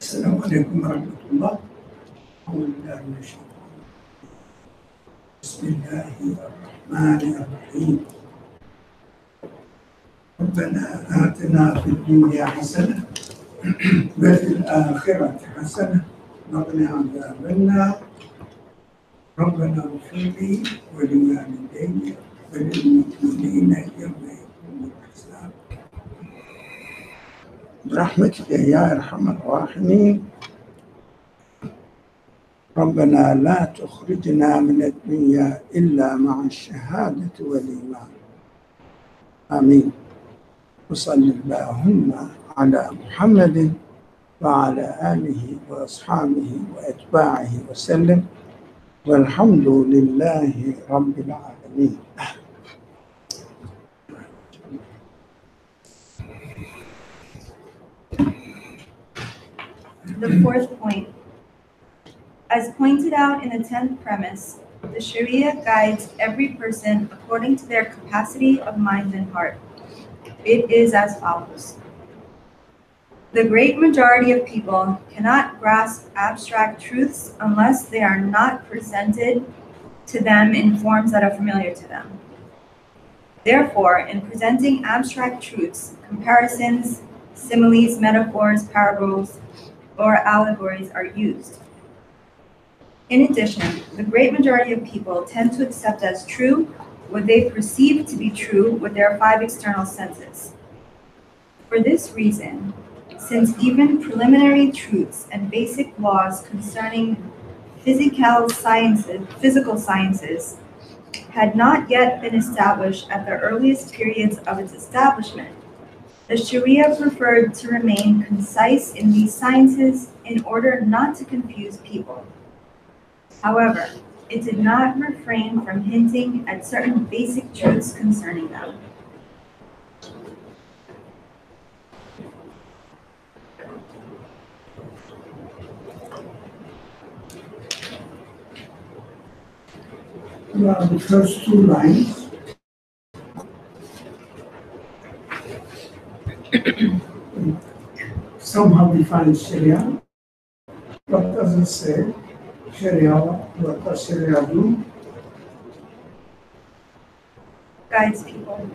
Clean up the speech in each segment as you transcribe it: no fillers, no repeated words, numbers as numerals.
السلام عليكم ورحمة الله. أعوذ بالله من الشيطان. بسم الله الرحمن الرحيم. ربنا آتنا في الدنيا حسنة وفي الآخرة حسنة وقنا عذاب النار. ربنا اغفر لي ولوالدي وللمؤمنين يوم يقوم الحساب برحمتك يا أرحم الراحمين. ربنا لا تخرجنا من الدنيا إلا مع الشهادة والإيمان. آمين. وصل اللهم على محمد وعلى آله وأصحابه وأتباعه وسلم، والحمد لله رب العالمين. The fourth point. As pointed out in the 10th premise, the Sharia guides every person according to their capacity of mind and heart. It is as follows. The great majority of people cannot grasp abstract truths unless they are not presented to them in forms that are familiar to them. Therefore, in presenting abstract truths, comparisons, similes, metaphors, parables, or allegories are used. In addition, the great majority of people tend to accept as true what they perceive to be true with their 5 external senses. For this reason, since even preliminary truths and basic laws concerning physical sciences had not yet been established at the earliest periods of its establishment, the Sharia preferred to remain concise in these sciences in order not to confuse people. However, it did not refrain from hinting at certain basic truths concerning them. Well, the first 2 lines somehow defines Sharia. What does it say? Sharia, what does Sharia do? Guides people.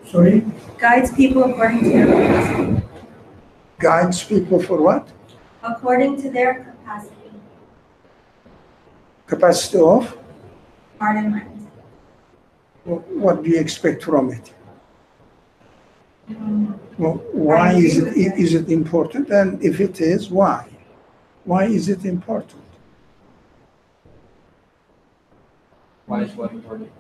Sorry? Guides people according to their capacity. Guides people for what? According to their capacity. Capacity of? Heart and mind. What do you expect from it? Well, why is it important? And if it is, why? Why is it important? Why is what important?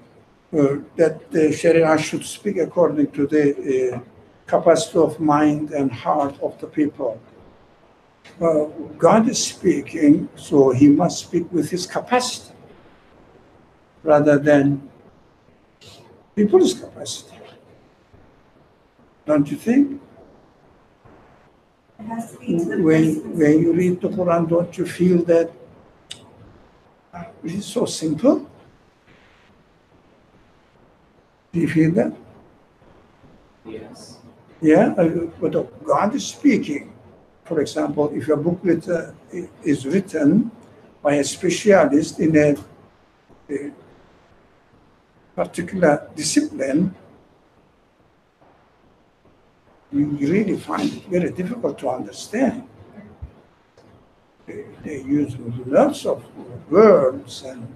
That the Sharia should speak according to the capacity of mind and heart of the people. God is speaking, so he must speak with his capacity rather than people's capacity. Don't you think? It has to be to the When you read the Quran, don't you feel that it is so simple? Do you feel that? Yes. Yeah, but God is speaking. For example, if a book is written by a specialist in a particular discipline, you really find it very difficult to understand. They use lots of words, and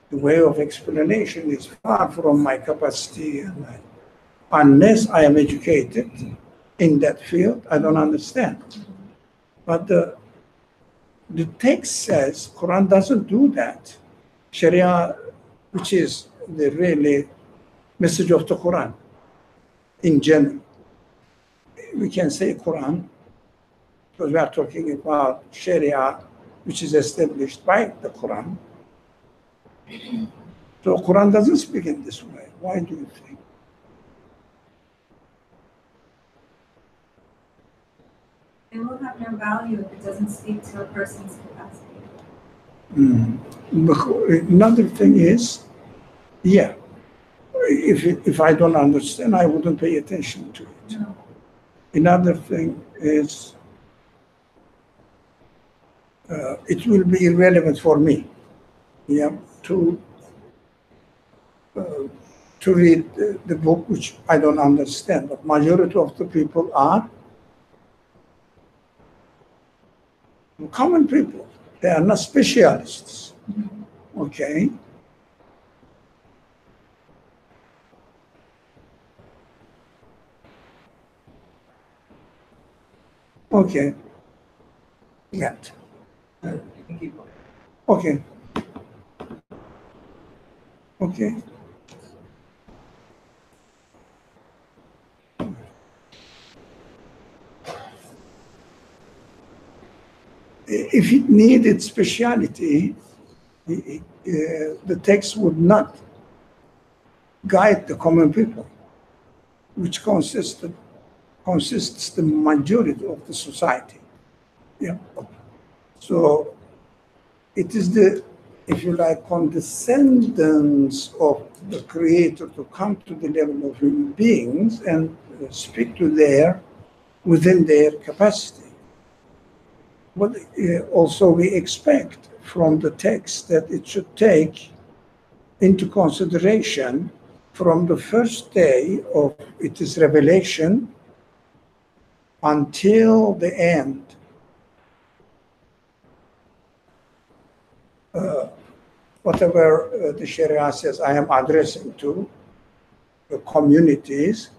the way of explanation is far from my capacity. And unless I am educated in that field, I don't understand. But the text says, Quran doesn't do that. Sharia, which is the really message of the Quran in general. We can say Quran because we are talking about Sharia, which is established by the Quran. So Quran doesn't speak in this way. Why do you think? It will have no value if it doesn't speak to a person's capacity. Another thing is, yeah, if I don't understand, I wouldn't pay attention to it. No. Another thing is, it will be irrelevant for me, yeah, to read the book which I don't understand. But majority of the people are common people. They are not specialists. Okay. Okay. Yeah. You can keep going. Okay. Okay. If it needed speciality, the text would not guide the common people, which consists the majority of the society. Yeah. So it is the, if you like, condescendence of the Creator to come to the level of human beings and speak to within their capacity. But also we expect from the text that it should take into consideration from the first day of its revelation until the end. Whatever the Sharia says, I am addressing to the communities.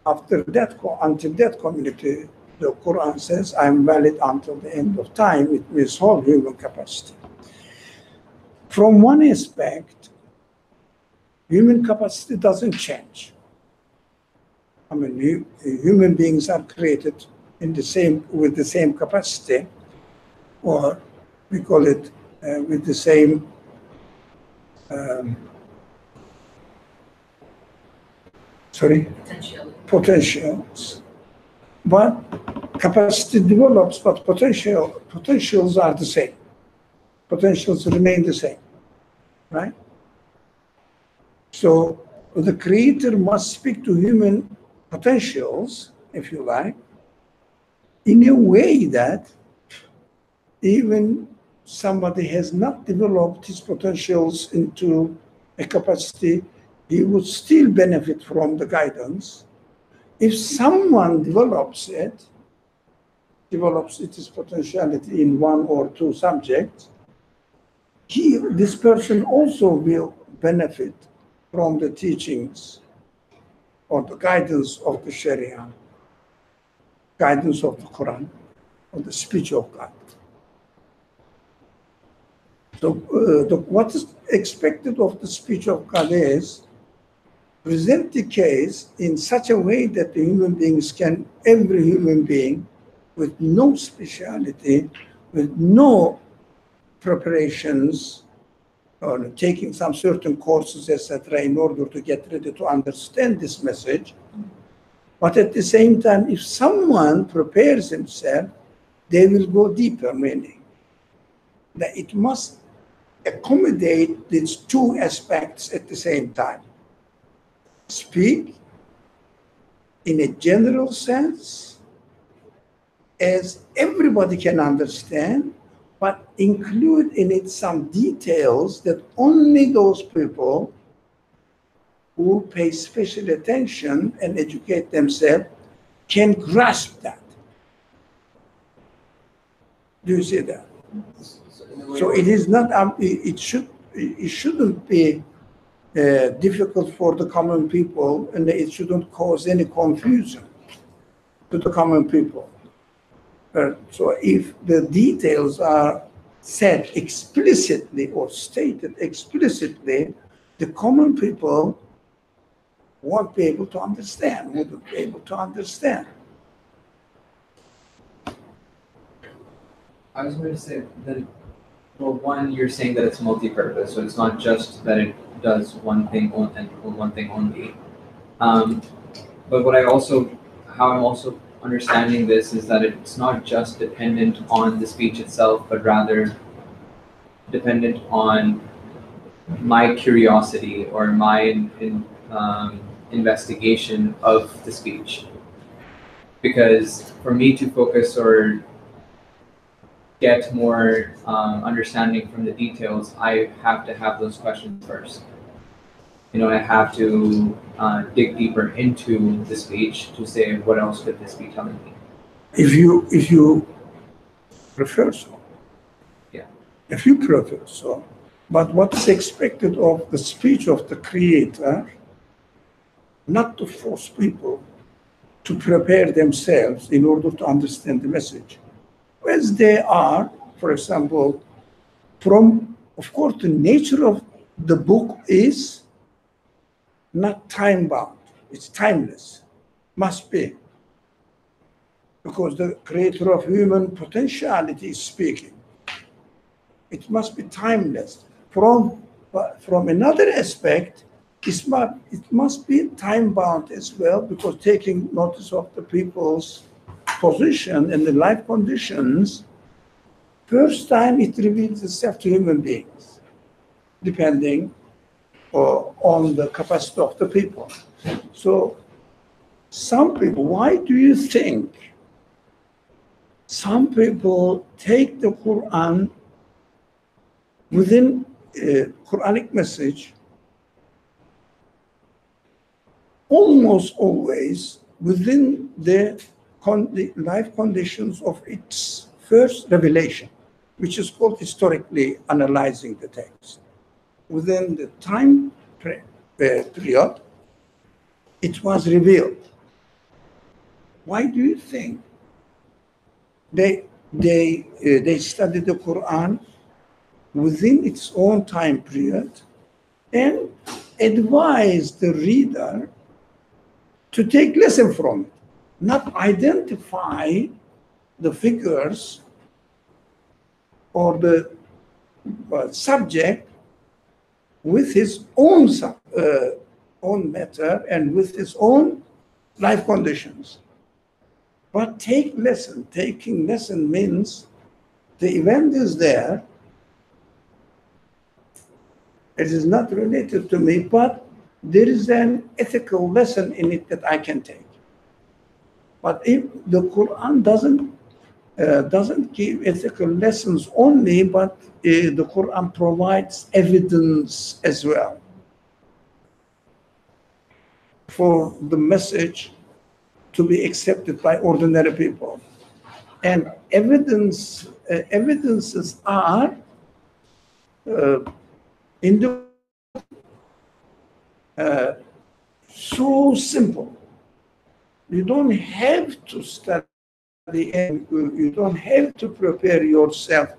After that, until that community, the Quran says, I am valid until the end of time. It means whole human capacity. From one aspect, human capacity doesn't change. I mean, human beings are created with the same capacity, or we call it with the same potentials. But capacity develops, but potentials are the same. Potentials remain the same, right? So the Creator must speak to human potentials, if you like, in a way that even somebody has not developed his potentials into a capacity, he would still benefit from the guidance. If someone develops its potentiality in one or two subjects, this person also will benefit from the teachings or the guidance of the Sharia, guidance of the Quran, or the speech of God. So what is expected of the speech of God is present the case in such a way that the human beings every human being with no speciality, with no preparations, or taking some certain courses, etc., in order to get ready to understand this message. But at the same time, if someone prepares himself, they will go deeper, meaning that it must accommodate these two aspects at the same time. Speak in a general sense, as everybody can understand, but include in it some details that only those people who pay special attention and educate themselves can grasp that. Do you see that? So it is not. It shouldn't be difficult for the common people, and it shouldn't cause any confusion to the common people. So if the details are said explicitly or stated explicitly, the common people won't be able to understand, wouldn't be able to understand. I was going to say that, well, one, you're saying that it's multi-purpose, so it's not just that it does one thing and one thing only. But how I'm also understanding this is that it's not just dependent on the speech itself, but rather dependent on my curiosity or my investigation of the speech. Because for me to focus or get more understanding from the details, I have to have those questions first. I have to dig deeper into the speech to say what else could this be telling me. If you prefer so. Yeah. If you prefer so. But what is expected of the speech of the Creator, not to force people to prepare themselves in order to understand the message. As they are, for example, of course, the nature of the book is not time-bound. It's timeless. Must be. Because the creator of human potentiality is speaking. It must be timeless. From another aspect, it must be time-bound as well, because taking notice of the people's position and the life conditions, first time it reveals itself to human beings, depending on the capacity of the people. So some people, why do you think some people take the Quran within a Quranic message almost always within the life conditions of its first revelation, which is called historically analyzing the text. Within the time period, it was revealed. Why do you think they study the Quran within its own time period and advise the reader to take lesson from it, not identify the figures or the subject with his own matter and with his own life conditions. But taking lesson means the event is there. It is not related to me, but there is an ethical lesson in it that I can take. But if the Quran doesn't give ethical lessons only, but the Quran provides evidence as well for the message to be accepted by ordinary people. And evidences are in the so simple. You don't have to study and you don't have to prepare yourself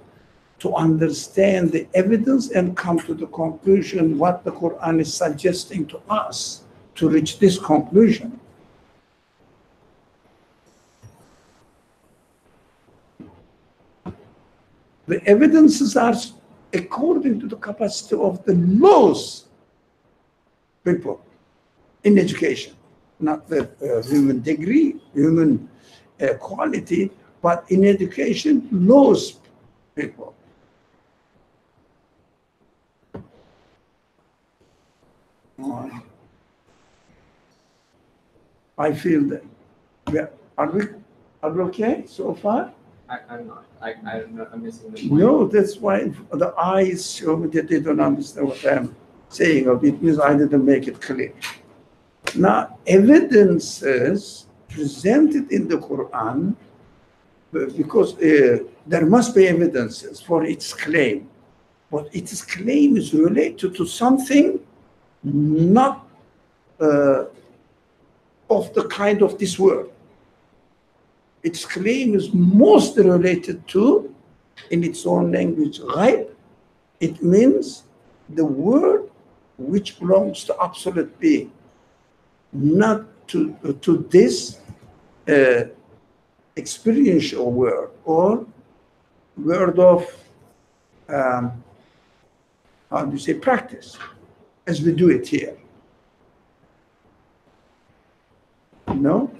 to understand the evidence and come to the conclusion what the Quran is suggesting to us to reach this conclusion. The evidences are according to the capacity of the laws people in education, not the human degree, human quality, but in education, laws people. I feel that are we okay so far? I'm not. I'm missing the point. No, that's why the eyes show me that they don't understand what I'm saying, or it means I didn't make it clear. Now, evidences presented in the Quran, because there must be evidences for its claim, but its claim is related to something not of the kind of this world. Its claim is mostly related to, in its own language, ghaib. It means the word which belongs to absolute being, not to this experiential word or word of, how do you say, practice, as we do it here. No?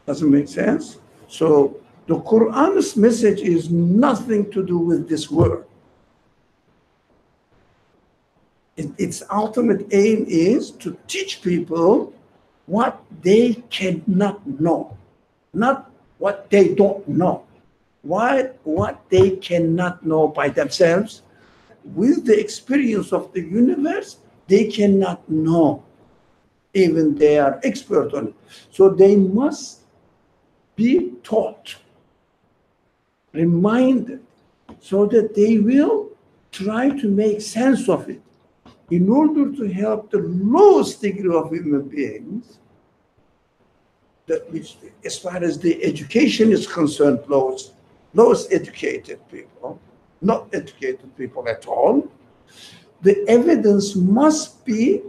Doesn't make sense? So the Quran's message is nothing to do with this word. Its ultimate aim is to teach people what they cannot know, not what they don't know. what they cannot know by themselves, with the experience of the universe, they cannot know, even they are expert on it. So they must be taught, reminded, so that they will try to make sense of it in order to help the lowest degree of human beings, that which, as far as the education is concerned, lowest educated people, not educated people at all. The evidence must be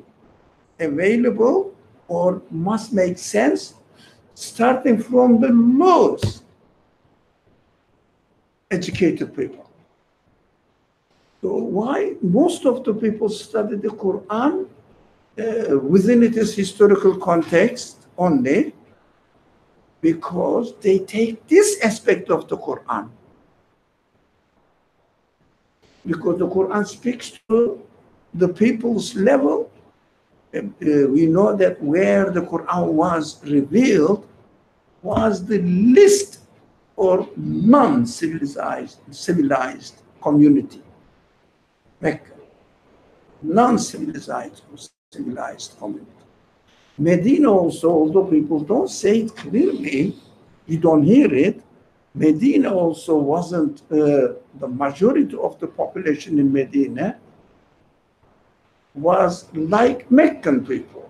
available or must make sense starting from the lowest educated people. So why most of the people study the Quran within its historical context only? Because they take this aspect of the Quran. Because the Quran speaks to the people's level. We know that where the Quran was revealed was the least or civilized community. Mecca, non-civilized or civilized community. Medina also, although people don't say it clearly, you don't hear it, Medina also wasn't, the majority of the population in Medina was like Meccan people.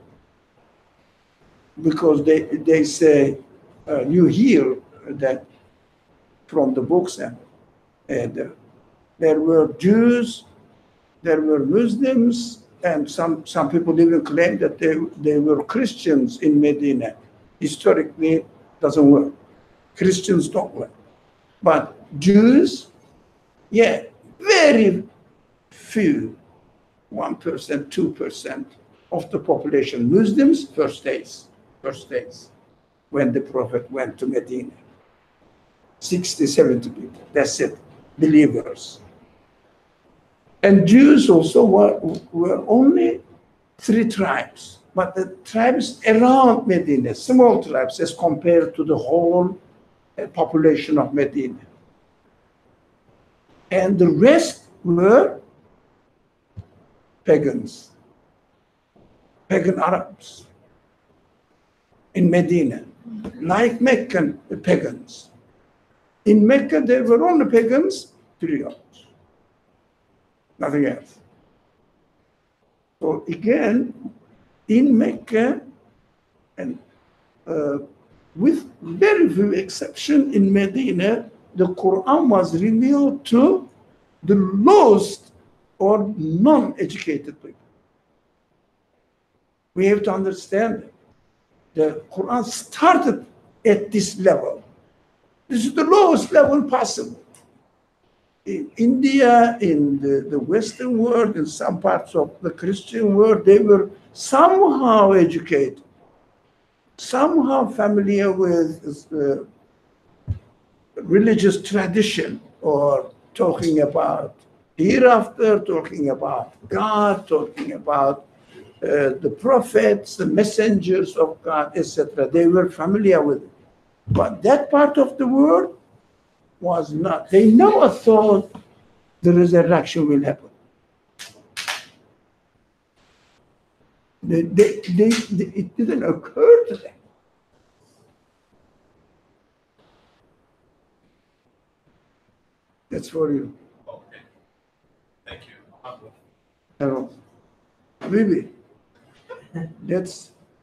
Because they say, you hear that from the books, and there were Jews, there were Muslims, and some people even claim that they were Christians in Medina. Historically, doesn't work. Christians don't work. But Jews, yeah, very few, 1%, 2% of the population. Muslims, first days, when the Prophet went to Medina. 60, 70 people, that's it, believers. And Jews also were only 3 tribes, but the tribes around Medina, small tribes as compared to the whole population of Medina. And the rest were pagans, pagan Arabs in Medina, like Meccan pagans. In Mecca, there were only pagans, 3 others. Nothing else. So again, in Mecca, and with very few exceptions in Medina, the Quran was revealed to the lowest or non-educated people. We have to understand that the Quran started at this level. This is the lowest level possible. In India, in the Western world, in some parts of the Christian world, they were somehow educated, somehow familiar with religious tradition, or talking about hereafter, talking about God, talking about the prophets, the messengers of God, etc. They were familiar with it. But that part of the world was not. They never thought the resurrection will happen. It didn't occur to them. That's for you. Okay. Thank you. Hello. Maybe.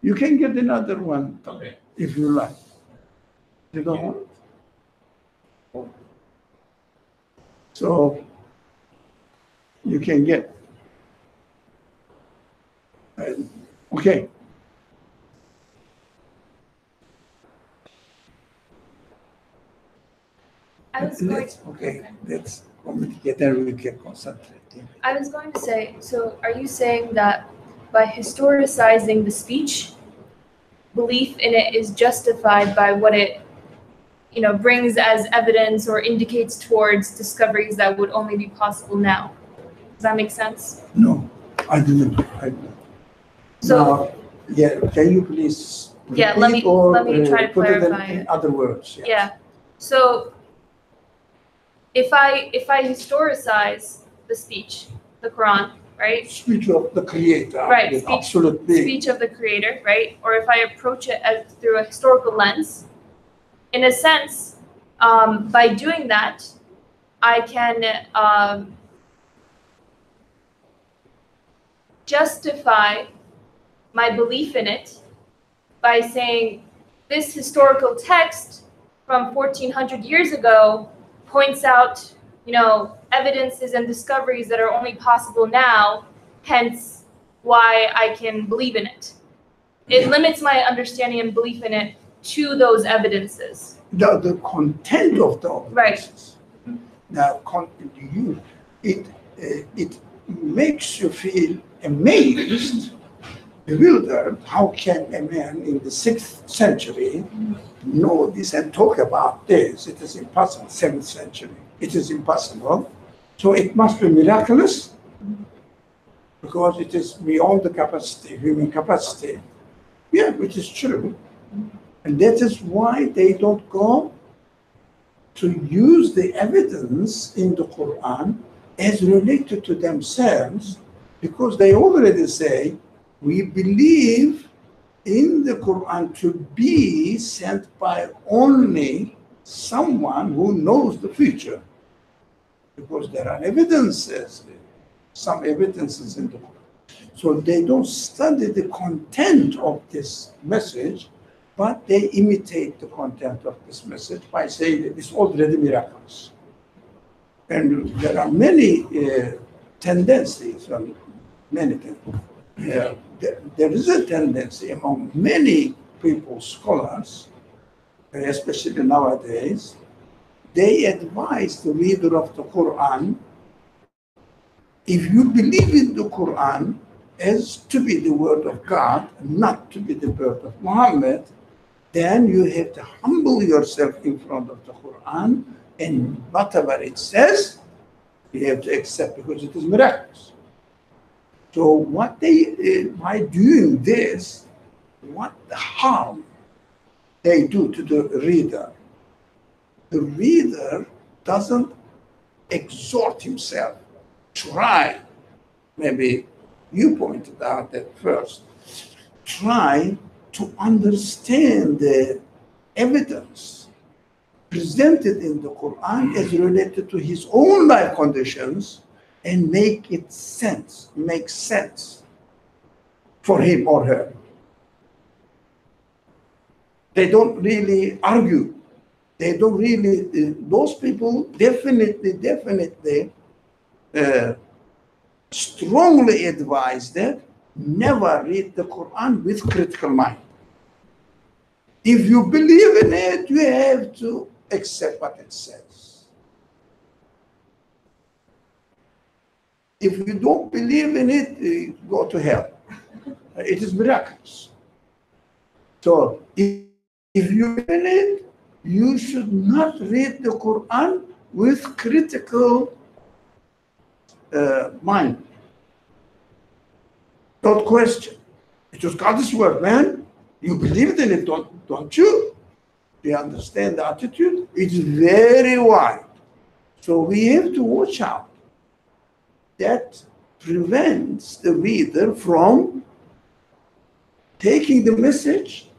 You can get another one Okay. if you like. You don't want it? So you can get. Okay. Let's communicate and we can concentrate. I was going to say, so are you saying that by historicizing the speech, belief in it is justified by what it, brings as evidence or indicates towards discoveries that would only be possible now? Does that make sense? No, I didn't. So, now, yeah, can you please let me try to put clarify it in other words? Yes. Yeah. So if I historicize the speech, the Quran, right? Speech of the Creator, Right, the absolute being. Speech of the Creator, right? Or if I approach it as through a historical lens, in a sense, by doing that, I can justify my belief in it by saying this historical text from 1400 years ago points out, evidences and discoveries that are only possible now, hence why I can believe in it. It limits my understanding and belief in it to those evidences. The content of the evidences. Right. Now, it makes you feel amazed, bewildered. How can a man in the 6th century know this and talk about this? It is impossible. 7th century. It is impossible. So it must be miraculous because it is beyond the capacity, human capacity. Yeah, which is true. And that is why they don't go to use the evidence in the Quran as related to themselves, because they already say, we believe in the Quran to be sent by only someone who knows the future. Because there are evidences, some evidences in the Quran. So they don't study the content of this message, but they imitate the content of this message by saying that it's already miraculous. And there are many tendencies, many tendencies. There is a tendency among many people, scholars, especially nowadays, they advise the reader of the Quran, if you believe in the Quran as to be the word of God, not to be the word of Muhammad, then you have to humble yourself in front of the Quran, and whatever it says, you have to accept because it is miraculous. So what by doing this, what harm they do to the reader doesn't exhort himself, try, maybe you pointed out at first, try to understand the evidence presented in the Quran as related to his own life conditions and make sense for him or her. They don't really argue. They don't really, those people definitely strongly advise that never read the Quran with critical mind. If you believe in it, you have to accept what it says. If you don't believe in it, you go to hell. It is miraculous. So if you believe in it, you should not read the Quran with critical mind. Don't question. It was God's word, man. You believed in it, don't you? Do you understand the attitude? It's very wide. So we have to watch out. That prevents the reader from taking the message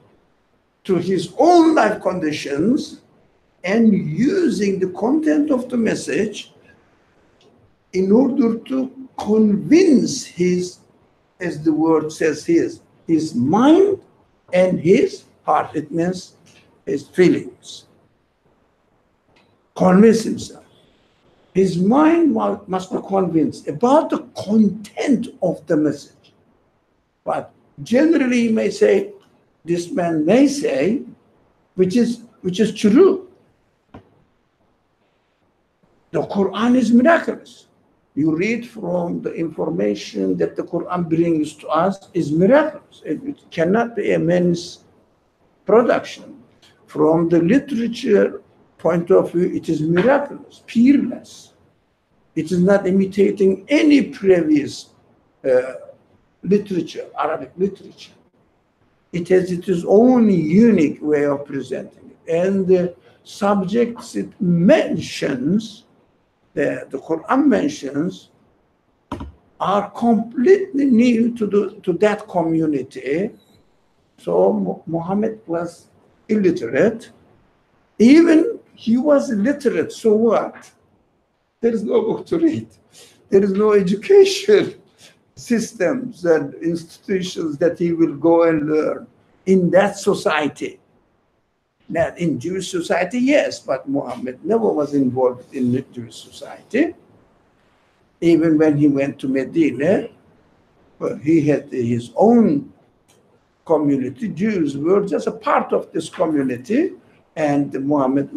to his own life conditions and using the content of the message in order to convince his, as the word says, his mind and his heart. It means his feelings. Convince himself. His mind must be convinced about the content of the message. But generally, you may say, this man may say, which is true. The Quran is miraculous. You read from the information that the Quran brings to us is miraculous. It cannot be a man's production. From the literature point of view, it is miraculous, peerless. It is not imitating any previous literature, Arabic literature. It has its own unique way of presenting it. And the subjects it mentions the Quran mentions are completely new to that community. So Muhammad was illiterate. Even he was illiterate, so what? There is no book to read. There is no education systems and institutions that he will go and learn in that society. Now, in Jewish society, yes, but Muhammad never was involved in the Jewish society. Even when he went to Medina, well, he had his own community. Jews were just a part of this community, and Muhammad,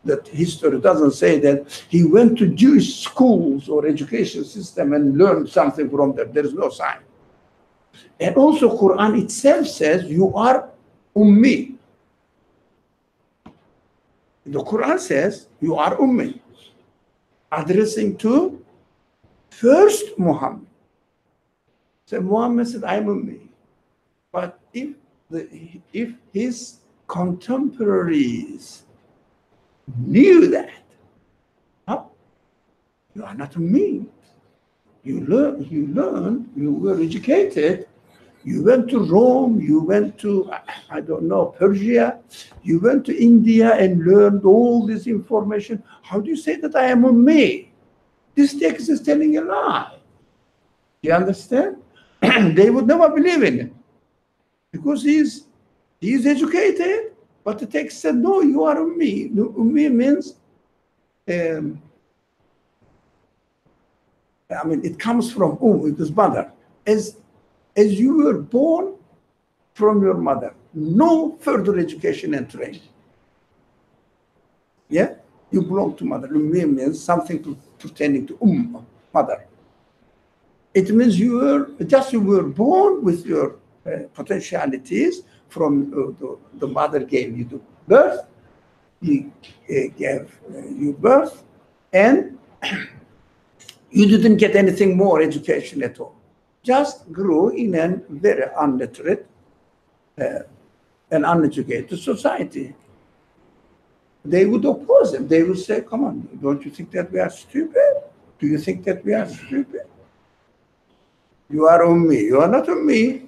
that history doesn't say that he went to Jewish schools or education system and learned something from them. There is no sign. And also Quran itself says you are ummi. The Quran says you are ummi, addressing to first Muhammad. So Muhammad said, I'm ummi. But if his contemporaries knew that, oh, you are not ummi. You learned, you were educated, you went to Rome, you went to, I don't know, Persia, you went to India and learned all this information. How do you say that I am ummi? This text is telling a lie. You understand? They would never believe in it because he's educated, but the text said, no, you are ummi. Ummi means, I mean, it comes from it is mother. As you were born from your mother, no further education and training. Yeah? You belong to mother. Ummi means something pertaining to mother. It means you were born with your potentialities from the mother gave you the birth, he gave you birth, and you didn't get anything more education at all. Just grew in a very unliterate and uneducated society. They would oppose him. They would say, come on, don't you think that we are stupid? Do you think that we are stupid? You are ummi. You are not ummi.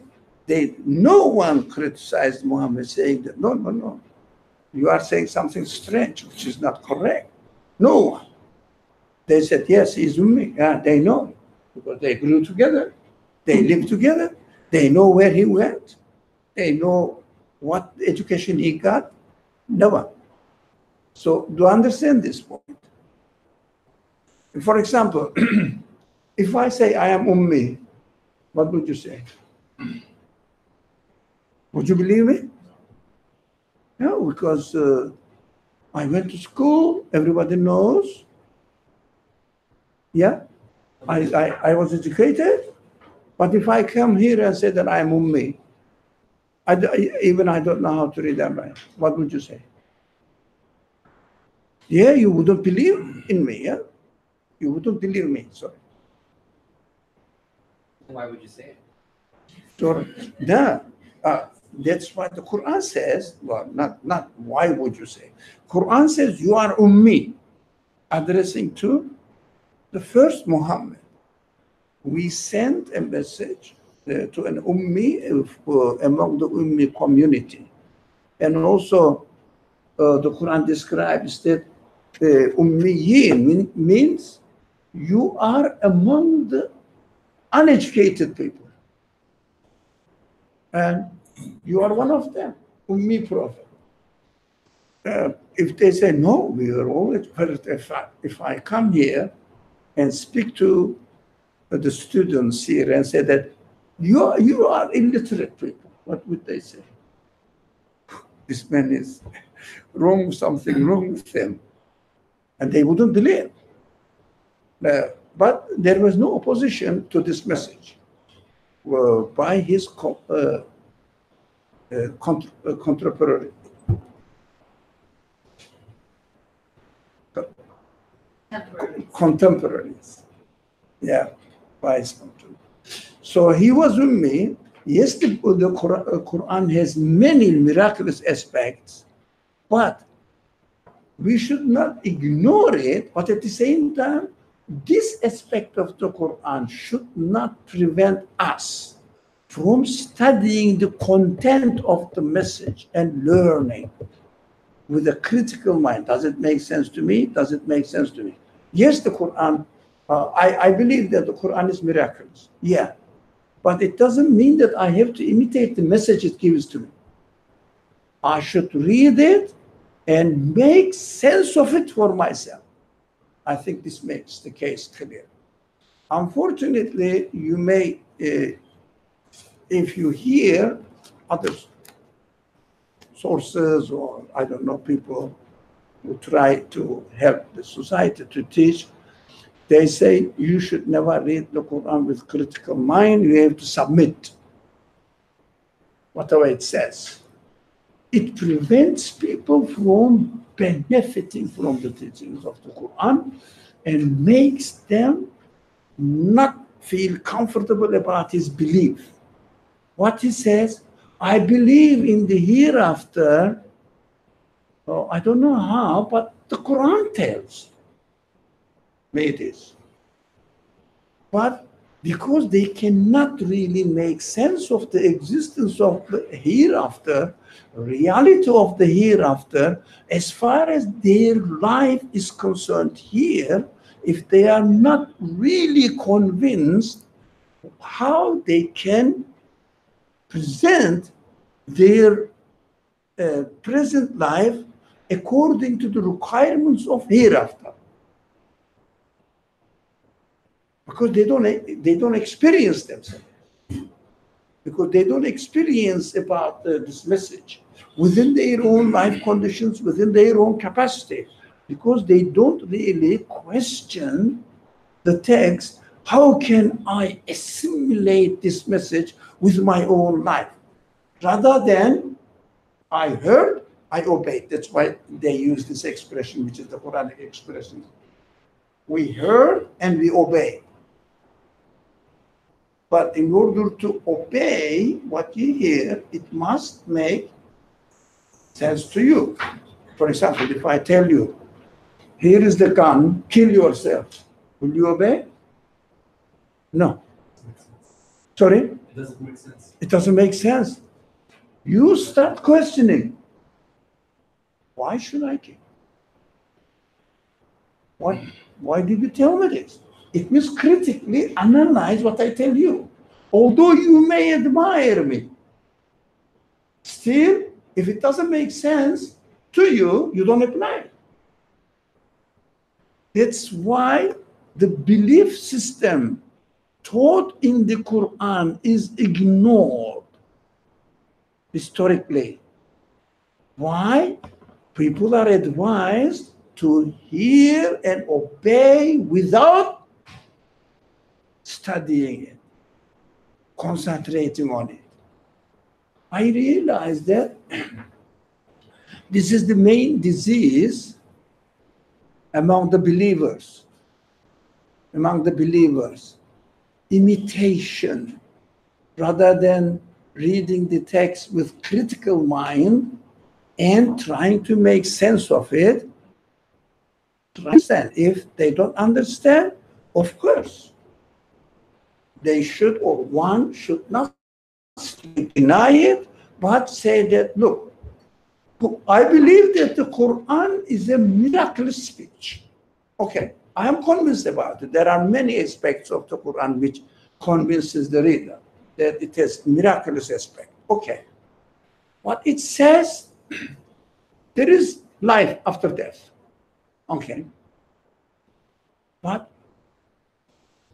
No one criticized Muhammad saying that, no. You are saying something strange, which is not correct. No one. They said, yes, he's ummi. Yeah, they know, because they grew together. They lived together. They know where he went. They know what education he got. Never. So to understand this point, for example, if I say I am ummi, what would you say? Would you believe me? No, because I went to school, everybody knows. Yeah, I was educated, but if I come here and say that I am ummi, I don't know how to read and write, what would you say? Yeah, you wouldn't believe in me, yeah? You wouldn't believe me, sorry. Why would you say it? So, that's what the Quran says. Well, not why would you say. Quran says you are ummi, addressing to the first Muhammad. We sent a message to an ummi among the ummi community. And also the Quran describes that ummiyin means you are among the uneducated people. And you are one of them, ummi prophet. If they say, no, we are all educated, if I come here and speak to the students here and say that you are illiterate people, what would they say? This man is wrong, something wrong with him. And they wouldn't believe. But there was no opposition to this message by his contemporary. Contemporaries. Yeah, by his contemporaries. So he was with me. Yes, the Quran has many miraculous aspects, but we should not ignore it, but at the same time, this aspect of the Quran should not prevent us from studying the content of the message and learning with a critical mind. Does it make sense to me? Does it make sense to me? Yes, the Quran, I believe that the Quran is miraculous. Yeah. But it doesn't mean that I have to imitate the message it gives to me. I should read it and make sense of it for myself. I think this makes the case clear. Unfortunately, you may, if you hear other sources or, I don't know, people who try to help the society to teach, they say you should never read the Quran with critical mind. You have to submit whatever it says. It prevents people from benefiting from the teachings of the Quran and makes them not feel comfortable about his belief. What he says, I believe in the hereafter. Oh, I don't know how, but the Quran tells me it is. But because they cannot really make sense of the existence of the hereafter, reality of the hereafter, as far as their life is concerned here, if they are not really convinced how they can present their present life according to the requirements of hereafter. Because they don't experience themselves. Because they don't experience about this message within their own life conditions, within their own capacity. Because they don't really question the text. How can I assimilate this message with my own life? Rather than I heard, I obeyed. That's why they use this expression, which is the Quranic expression. We heard and we obey. But in order to obey what you hear, it must make sense to you. For example, if I tell you, here is the gun, kill yourself, will you obey? No. Sorry? It doesn't make sense. It doesn't make sense. You start questioning. Why should I kill? Why did you tell me this? It means critically analyze what I tell you. Although you may admire me, still, if it doesn't make sense to you, you don't apply it. That's why the belief system taught in the Quran is ignored historically. Why? People are advised to hear and obey without studying it, concentrating on it. I realized that this is the main disease among the believers. Imitation, rather than reading the text with critical mind and trying to make sense of it. If they don't understand, of course, they should, or one should not deny it, but say that, look, I believe that the Quran is a miraculous speech. Okay, I am convinced about it. There are many aspects of the Quran which convinces the reader that it has miraculous aspect. Okay, what it says, there is life after death. Okay, but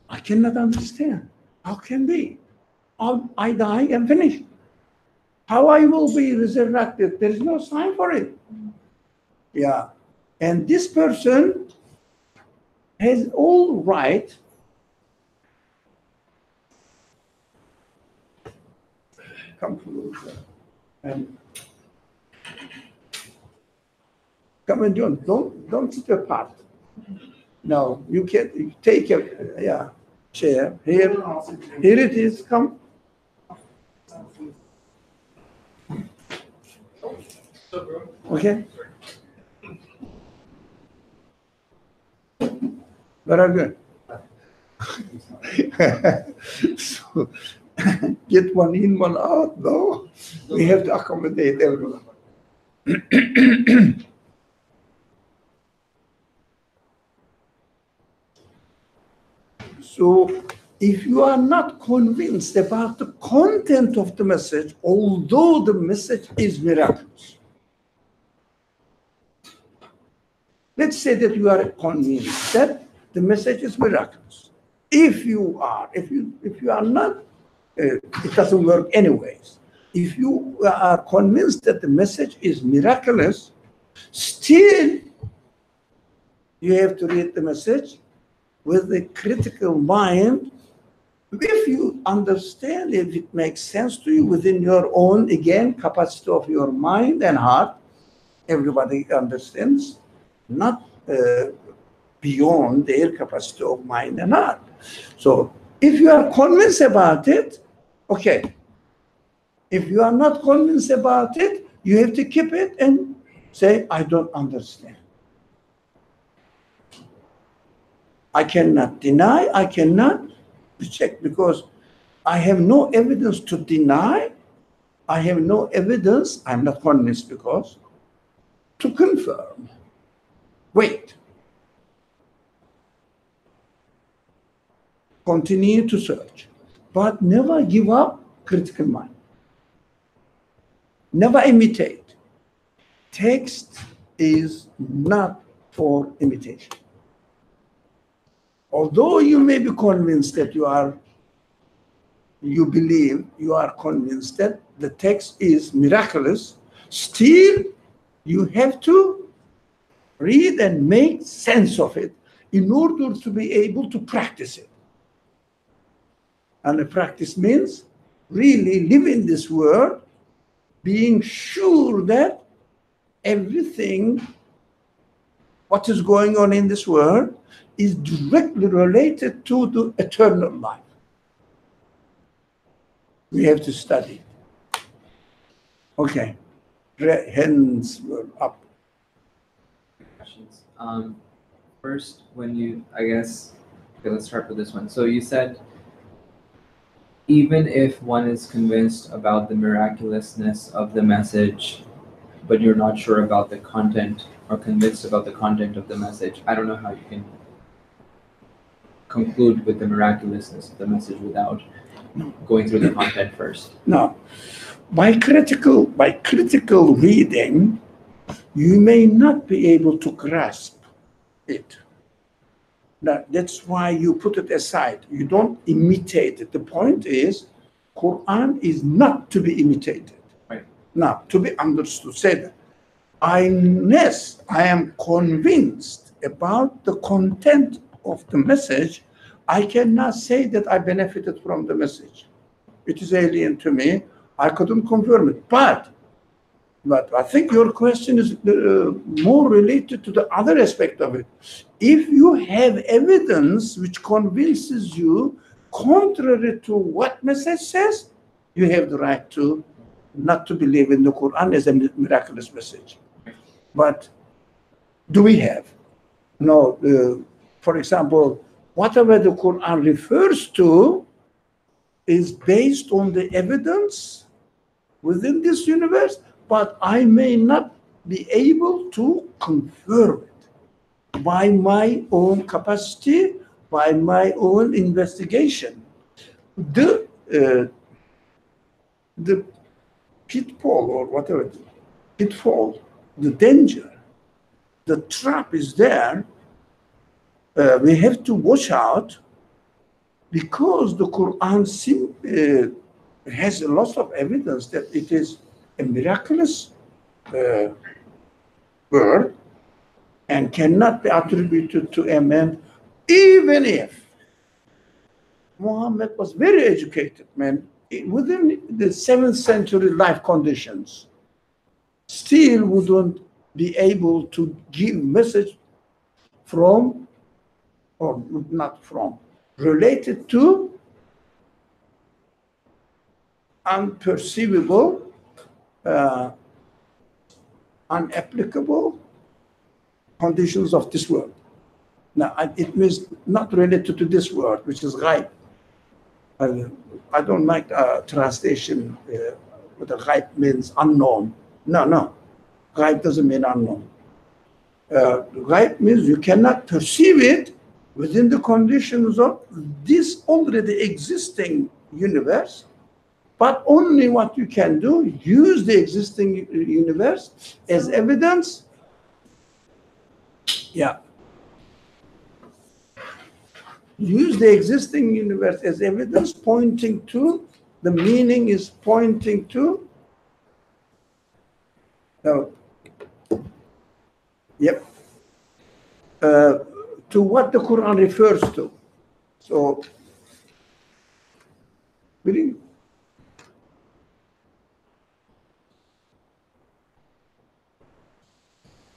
I cannot understand. How can be? I die and finish. How I will be resurrected? There is no sign for it. Yeah, and this person has all right come closer and come and don't sit apart. No, you can take a chair here. Here it is. Come. Okay. Very good. So, get one in, one out, no? We have to accommodate everyone. So, if you are not convinced about the content of the message, although the message is miraculous, let's say that you are convinced that the message is miraculous. If you are not, it doesn't work anyways. If you are convinced that the message is miraculous, still you have to read the message with a critical mind. If you understand, if it makes sense to you within your own, again, capacity of your mind and heart, everybody understands, not beyond their capacity of mind and heart. So if you are convinced about it, okay. If you are not convinced about it, you have to keep it and say, I don't understand. I cannot deny, I cannot reject, because I have no evidence to deny. I have no evidence, I'm not convinced, because to confirm. Wait. Continue to search, but never give up critical mind. Never imitate. Text is not for imitation. Although you may be convinced that you are convinced that the text is miraculous, still you have to read and make sense of it in order to be able to practice it. And the practice means really living this world, being sure that everything, what is going on in this world, is directly related to the eternal life. We have to study. Okay. Hands were up. Questions. First, okay, let's start with this one. So you said, even if one is convinced about the miraculousness of the message, but you're not sure about the content or convinced about the content of the message, I don't know how you can conclude with the miraculousness of the message without going through the content first. No. By critical reading, you may not be able to grasp it. That's why you put it aside. You don't imitate it. The point is, Quran is not to be imitated. Right. Now, to be understood, say that. Unless I am convinced about the content of the message, I cannot say that I benefited from the message. It is alien to me. I couldn't confirm it. But I think your question is more related to the other aspect of it. If you have evidence which convinces you contrary to what message says, you have the right to not to believe in the Quran as a miraculous message. But do we have? No. For example, whatever the Quran refers to is based on the evidence within this universe, but I may not be able to confirm it by my own capacity, by my own investigation. The pitfall or whatever, pitfall, the danger, the trap is there. We have to watch out, because the Quran has a lot of evidence that it is a miraculous word and cannot be attributed to a man, even if Muhammad was very educated man within the 7th century life conditions, still wouldn't be able to give message from, or not from, related to unperceivable, unapplicable conditions of this world. Now, it means not related to this word, which is ghaib. I don't like translation with the ghaib means unknown. No. Ghaib doesn't mean unknown. Ghaib means you cannot perceive it within the conditions of this already existing universe, but only what you can do, use the existing universe as evidence. Yeah. Use the existing universe as evidence, pointing to, the meaning is pointing to, to what the Quran refers to. So, really?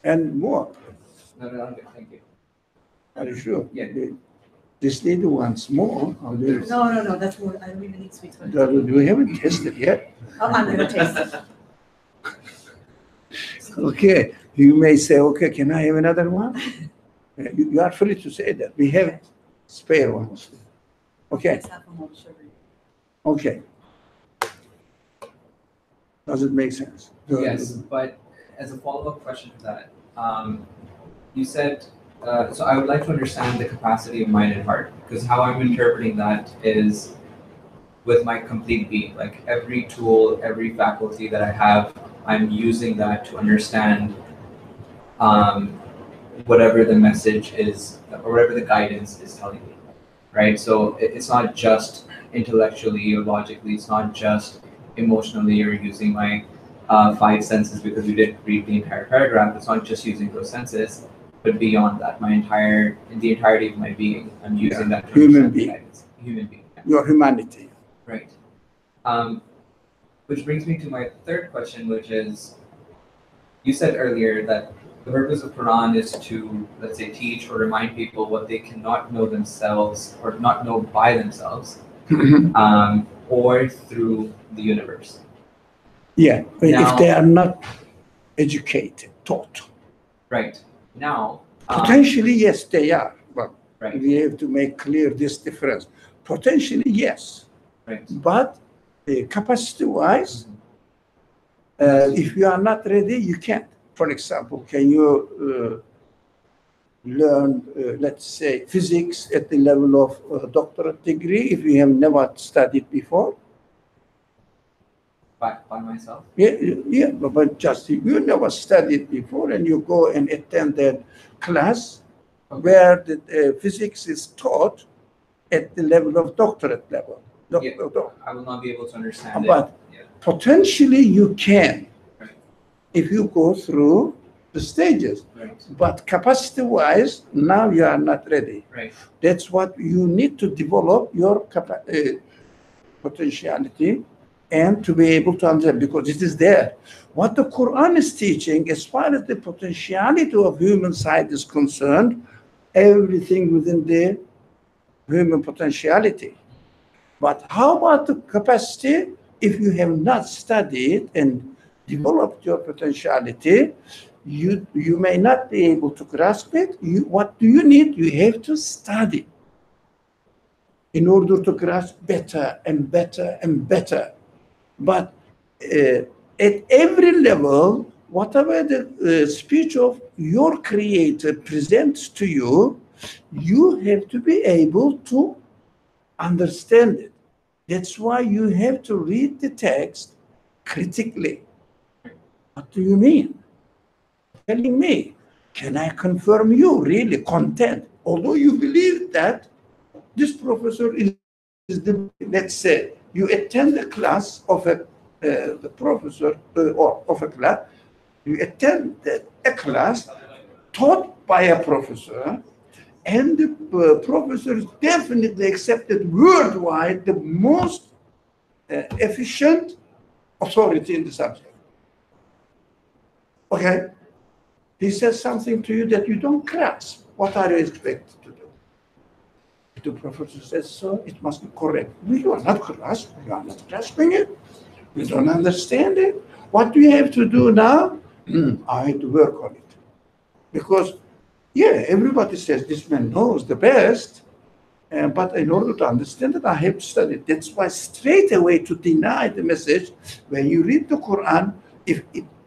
And more. No, I'm good. Thank you. Are you sure? Yeah. This lady wants more. No, that's more, I really need sweet one. We haven't tasted yet. I'm gonna taste it. Okay, you may say, okay, can I have another one? You are free to say that. We have spare ones. Okay, It's not from all the sugar. okay. Does it make sense? Yes, but as a follow-up question to that, you said, so I would like to understand the capacity of mind and heart, because how I'm interpreting that is with my complete being, like every tool, every faculty that I have, I'm using that to understand whatever the message is, or whatever the guidance is telling me, right? So it's not just intellectually or logically, it's not just emotionally or using my five senses, because we didn't read the entire paragraph. It's not just using those senses, but beyond that, the entirety of my being, I'm using that to Human understand the being. guidance. Human being. Yeah. Your humanity. Right. Which brings me to my third question, which is, you said earlier that the purpose of Quran is to, let's say, teach or remind people what they cannot know themselves or not know by themselves, or through the universe. Yeah, Now- if they are not educated, taught. Right. Now, Potentially, yes, they are. But right, we have to make clear this difference. Potentially, yes. right. But capacity-wise, if you are not ready, you can't. For example, can you learn, let's say, physics at the level of a doctorate degree if you have never studied before? By myself? Yeah, but just you never studied before and you go and attend that class where the physics is taught at the level of doctorate level. I will not be able to understand But it. Yeah. potentially you can, Right. if you go through the stages. Right. But capacity-wise, now you are not ready. Right. That's what you need to develop your potentiality and to be able to understand, because it is there. What the Quran is teaching, as far as the potentiality of human side is concerned, everything within the human potentiality. But how about the capacity? If you have not studied and developed your potentiality, you may not be able to grasp it. What do you need? You have to study in order to grasp better and better and better. But at every level, whatever the speech of your creator presents to you, you have to be able to understand it. That's why you have to read the text critically. What do you mean? Telling me, can I confirm you really content? Although you believe that this professor is the, let's say, you attend a class of the professor or of a class, you attend a class taught by a professor, and the professor is definitely accepted worldwide the most efficient authority in the subject. Okay? He says something to you that you don't grasp. What are you expected to do? If the professor says so, it must be correct. You are not grasping. You are not grasping it. You don't understand it. What do you have to do now? I have to work on it. Because Yeah, everybody says this man knows the best. But in order to understand it, I have to study it. That's why straight away to deny the message, when you read the Quran, if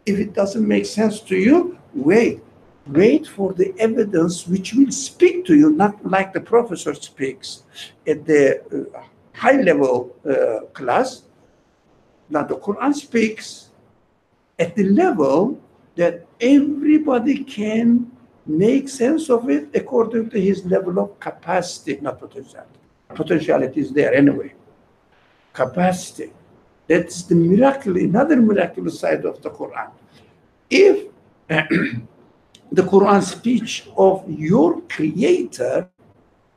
it doesn't make sense to you, wait. Wait for the evidence which will speak to you, not like the professor speaks at the high level class. Now the Quran speaks at the level that everybody can make sense of it according to his level of capacity, not potentiality. Potentiality is there anyway. Capacity. That's the miracle, another miraculous side of the Quran. If the Quran speech of your creator,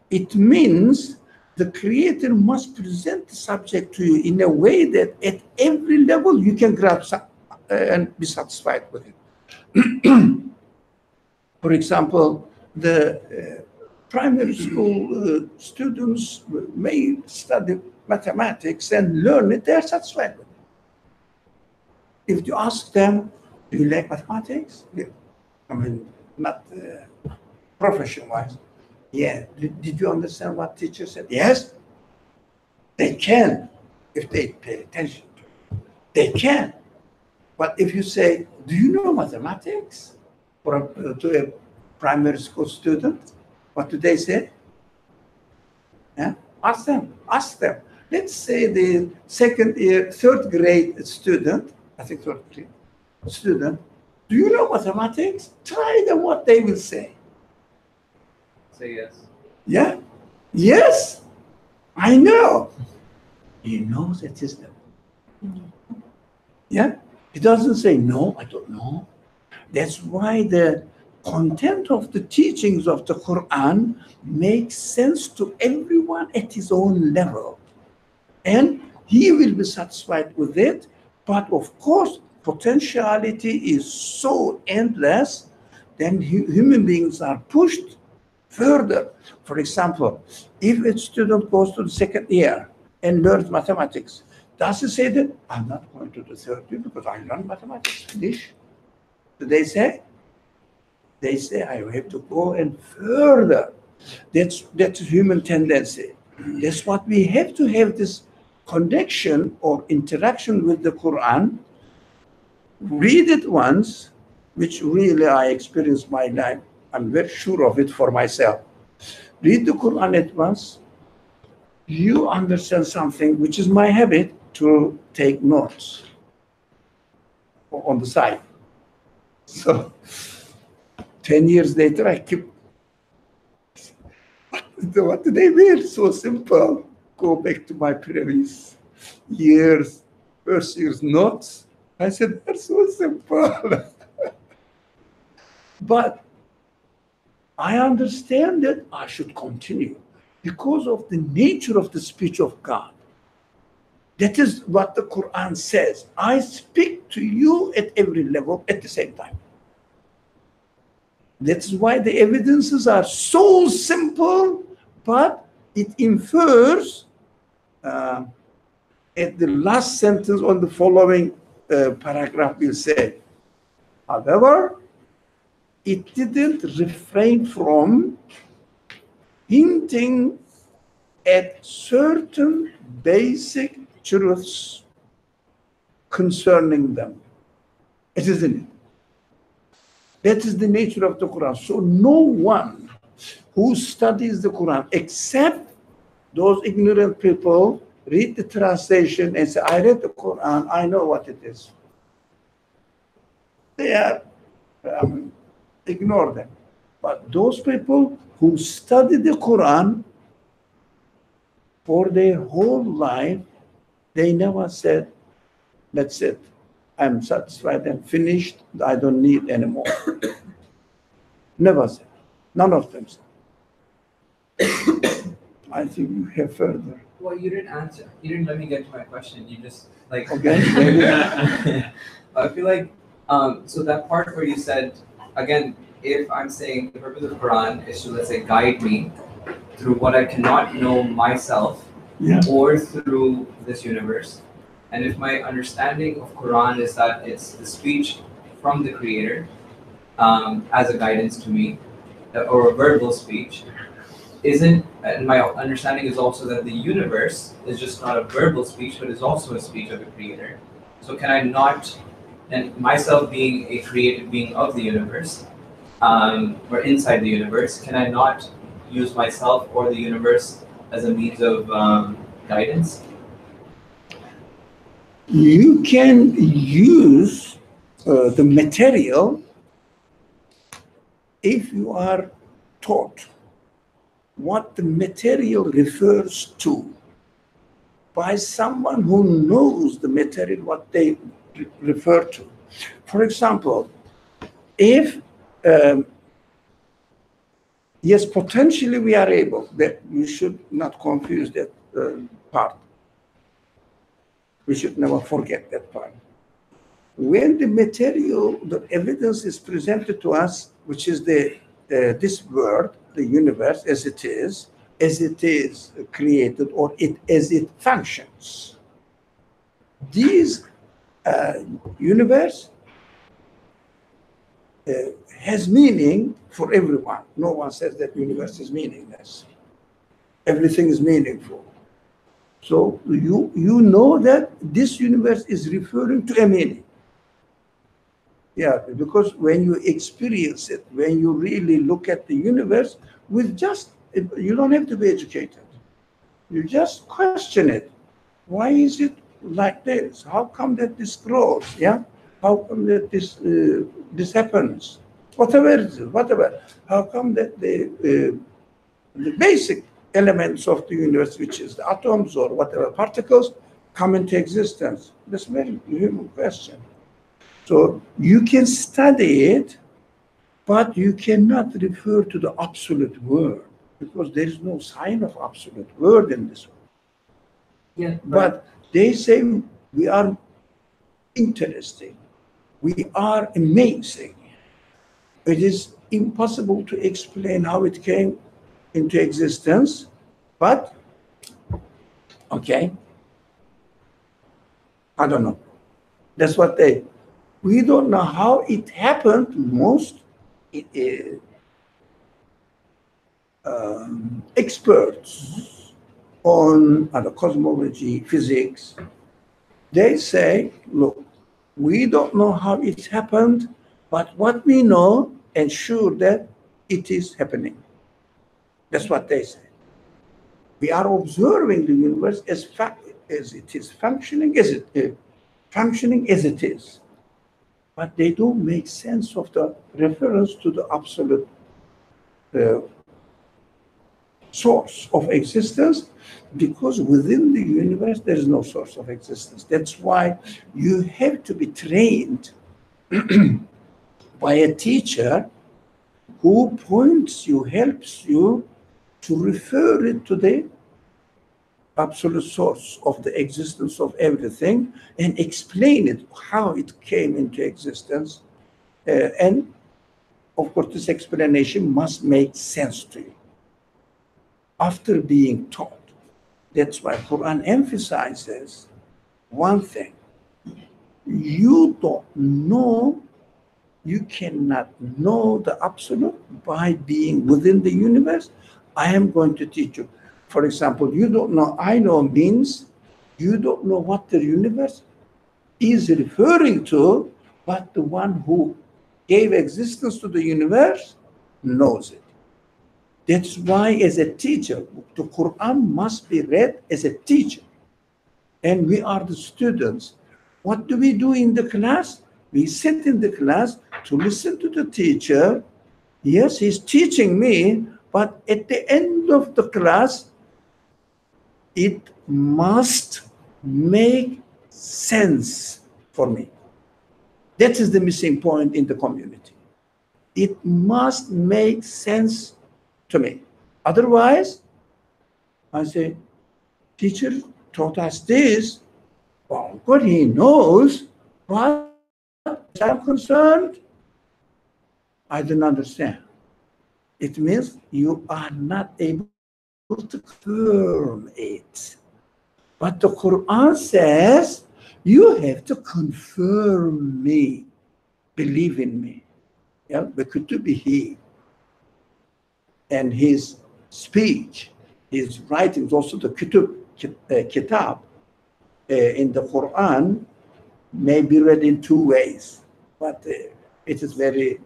it means the creator must present the subject to you in a way that at every level you can grasp and be satisfied with it. For example, the primary school students may study mathematics and learn it, they're satisfied with it. If you ask them, do you like mathematics? Yeah. I mean, not profession-wise. Yeah. Did you understand what teacher said? Yes. They can, if they pay attention to it. They can. But if you say, do you know mathematics? To a primary school student, what do they say? Yeah? Ask them, ask them. Let's say the third grade student, I think third grade student, do you know mathematics? Try them what they will say. Say yes. Yeah? Yes, I know. He knows it is them. Yeah? He doesn't say, no, I don't know. That's why the content of the teachings of the Quran makes sense to everyone at his own level. And he will be satisfied with it. But of course, potentiality is so endless, then human beings are pushed further. For example, if a student goes to the second year and learns mathematics, does he say that, I'm not going to the third year because I learned mathematics, finish? Do they say? They say, I have to go and further. That's human tendency. That's what we have to have this connection or interaction with the Quran. Read it once, which really I experienced my life. I'm very sure of it for myself. Read the Quran at once. You understand something, which is my habit to take notes on the side. So 10 years later, I keep, what do they mean? So simple. Go back to my previous years, first year's notes. I said, that's so simple. But I understand that I should continue because of the nature of the speech of God. That is what the Quran says. I speak to you at every level at the same time. That's why the evidences are so simple, but it infers at the last sentence on the following paragraph will say, however, it didn't refrain from hinting at certain basic truths concerning them. It isn't it? That is the nature of the Quran. So no one who studies the Quran, except those ignorant people, read the translation and say, I read the Quran, I know what it is. They are, ignore them. But those people who study the Quran for their whole life, they never said, that's it. I'm satisfied and finished. I don't need anymore. Never said. None of them said. I think you have further. Well, you didn't answer. You didn't let me get to my question. You just like. Okay. I feel like so that part where you said again, if I'm saying the purpose of the Quran is to, let's say, guide me through what I cannot know myself, Yeah. or through this universe. And if my understanding of Quran is that it's the speech from the Creator as a guidance to me, or a verbal speech, isn't, and my understanding is also that the universe is just not a verbal speech, but is also a speech of a creator. So can I not, and myself being a created being of the universe, or inside the universe, can I not use myself or the universe as a means of guidance? You can use the material if you are taught what the material refers to by someone who knows the material, what they refer to. For example, if, yes, potentially we are able, that you should not confuse that part. We should never forget that part. When the material, the evidence is presented to us, which is this world, the universe as it is created, or as it functions. This universe has meaning for everyone. No one says that universe is meaningless. Everything is meaningful. So you know that this universe is referring to a meaning. Yeah, because when you experience it, when you really look at the universe with just, you don't have to be educated. You just question it. Why is it like this? How come that this grows? Yeah, how come that this happens? Whatever it is, whatever. How come that the basic elements of the universe, which is the atoms or whatever particles, come into existence? That's a very human question. So you can study it, but you cannot refer to the absolute word, because there is no sign of absolute word in this world. Yeah. But they say we are interesting, we are amazing. It is impossible to explain how it came into existence, but okay, I don't know. That's what we don't know how it happened. Most experts on cosmology, physics, they say, look, we don't know how it happened, but what we know ensure that it is happening. That's what they say. We are observing the universe as it is functioning as it is. But they don't make sense of the reference to the absolute source of existence, because within the universe there is no source of existence. That's why you have to be trained by a teacher who points you, helps you to refer it to the absolute source of the existence of everything and explain it, how it came into existence. And of course, this explanation must make sense to you after being taught. That's why Quran emphasizes one thing. You don't know, you cannot know the absolute by being within the universe. I am going to teach you. For example, you don't know, I know means you don't know what the universe is referring to, but the one who gave existence to the universe knows it. That's why, as a teacher, the Quran must be read as a teacher. And we are the students. What do we do in the class? We sit in the class to listen to the teacher. Yes, he's teaching me, but at the end of the class, it must make sense for me. That is the missing point in the community. It must make sense to me. Otherwise, I say, teacher taught us this. Well, God, he knows, but as I'm concerned, I don't understand. It means you are not able to confirm it. But the Quran says, you have to confirm me, believe in me. Yeah, بكتبه. and his speech, his writings, also the kitab in the Quran may be read in two ways, but it is very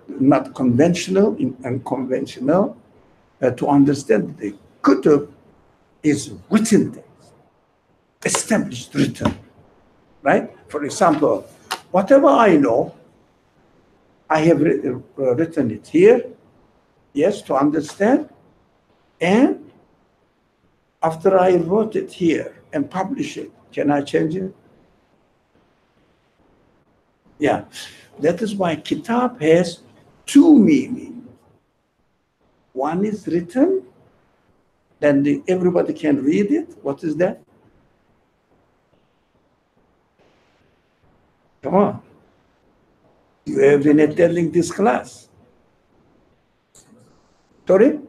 not conventional and unconventional to understand the kutub is written things, established, written, right? For example, whatever I know, I have written it here, yes, to understand, and after I wrote it here and publish it, can I change it? Yeah, that is why kitab has two meanings. One is written, then everybody can read it. What is that? Come on. You have been attending this class. Sorry?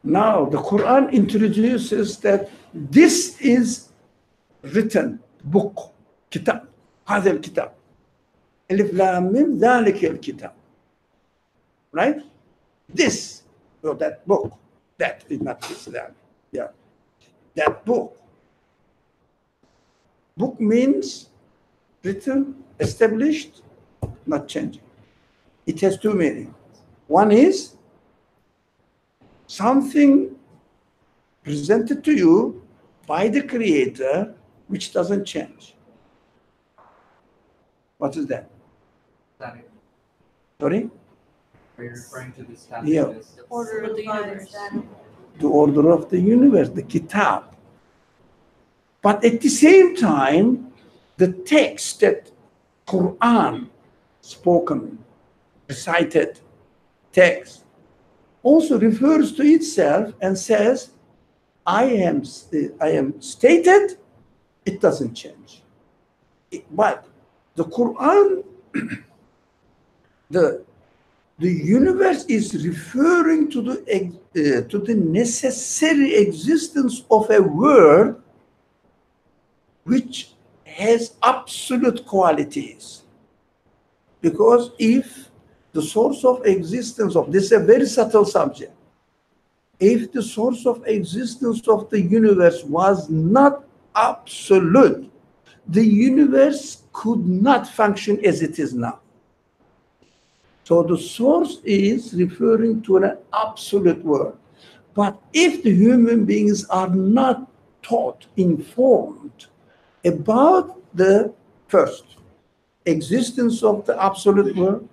Now, the Quran introduces that this is written book, kitab, هذا الكتاب. ألف لام ميم ذلك الكتاب. Right? This, or that book, that is not this, that. Yeah. That book. Book means written, established, not changing. It has two meanings. One is something presented to you by the Creator which doesn't change. What is that? Static. Sorry? Are you referring to the static? Yeah. The order of the universe. The order of the universe, the kitab. But at the same time, the text that Quran spoken, recited text also refers to itself and says, I am stated, it doesn't change. But the Quran, the universe is referring to the necessary existence of a world which has absolute qualities. Because if the source of existence of this is a very subtle subject, if the source of existence of the universe was not absolute, the universe could not function as it is now. So the source is referring to an absolute world. But if the human beings are not taught, informed about the first existence of the absolute world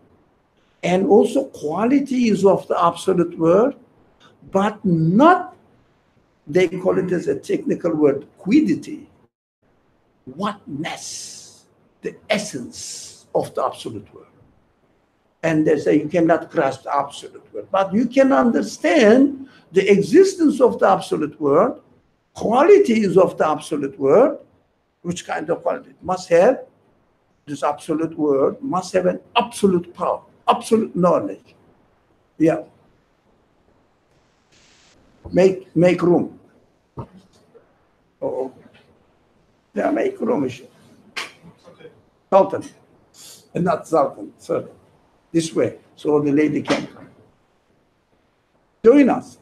and also qualities of the absolute world, but not, they call it as a technical word, quiddity, whatness, the essence of the absolute world. And they say you cannot grasp the absolute world, but you can understand the existence of the absolute world, qualities of the absolute world. Which kind of quality? It must have, this absolute world must have an absolute power, absolute knowledge. Yeah. Make room. Oh, yeah, make room. Sultan, and not Sultan, sorry. This way, so the lady can come. Join us.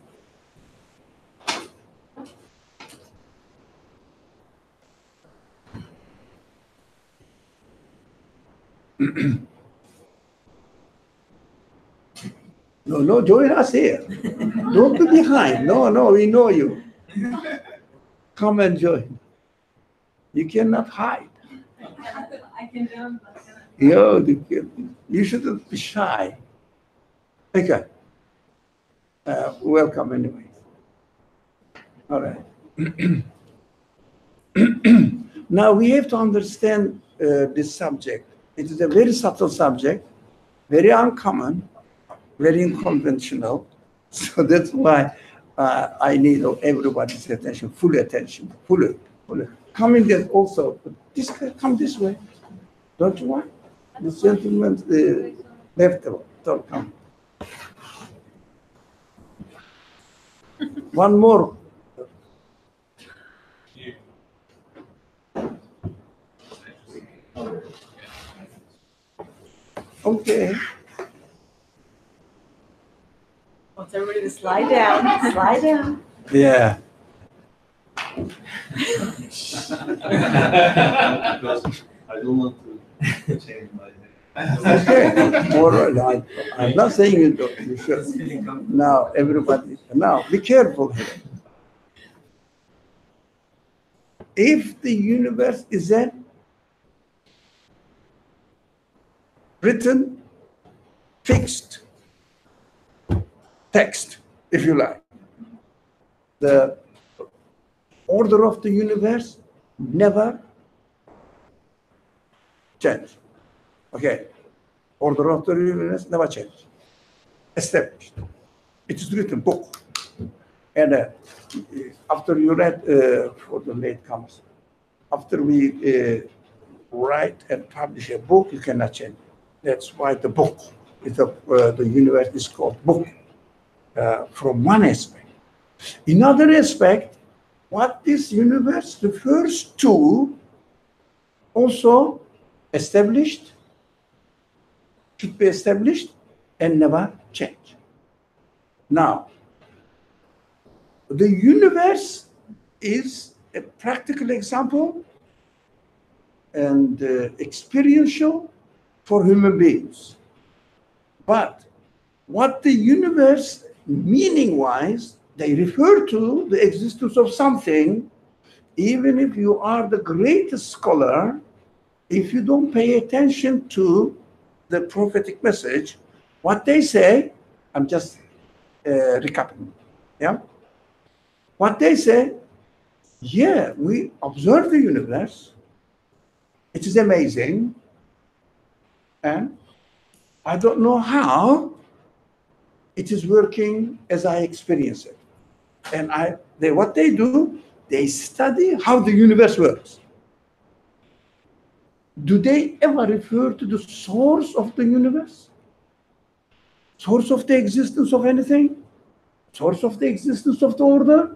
No, join us here. Don't be behind. No, we know you. Come and join. You cannot hide. I can jump. You shouldn't be shy. Okay. Welcome anyway. All right. Now we have to understand this subject. It is a very subtle subject, very uncommon, very unconventional. So that's why I need everybody's attention, full attention, fully. Come in there also. This guy, come this way. Don't you want? This gentleman left. Don't come. One more. Okay. Want everybody to slide down, slide down. Yeah. Because I don't want to change my name. Okay. All right. I'm not saying you don't. You should. Now, everybody. Now, be careful here. If the universe is a written, fixed text, if you like, the order of the universe never change. Okay. Order of the universe never change. Established. It is written book. And after you read, for the latecomers, after we write and publish a book, you cannot change. That's why the book, the universe is called book, from one aspect. In other aspect, what this universe refers to also established, should be established and never change. Now, the universe is a practical example and experiential for human beings. But what the universe, meaning-wise, they refer to the existence of something, even if you are the greatest scholar, if you don't pay attention to the prophetic message, what they say, I'm just recapping, yeah? What they say, yeah, we observe the universe, it is amazing, and I don't know how it is working as I experience it. And what they do, they study how the universe works. Do they ever refer to the source of the universe? Source of the existence of anything? Source of the existence of the order?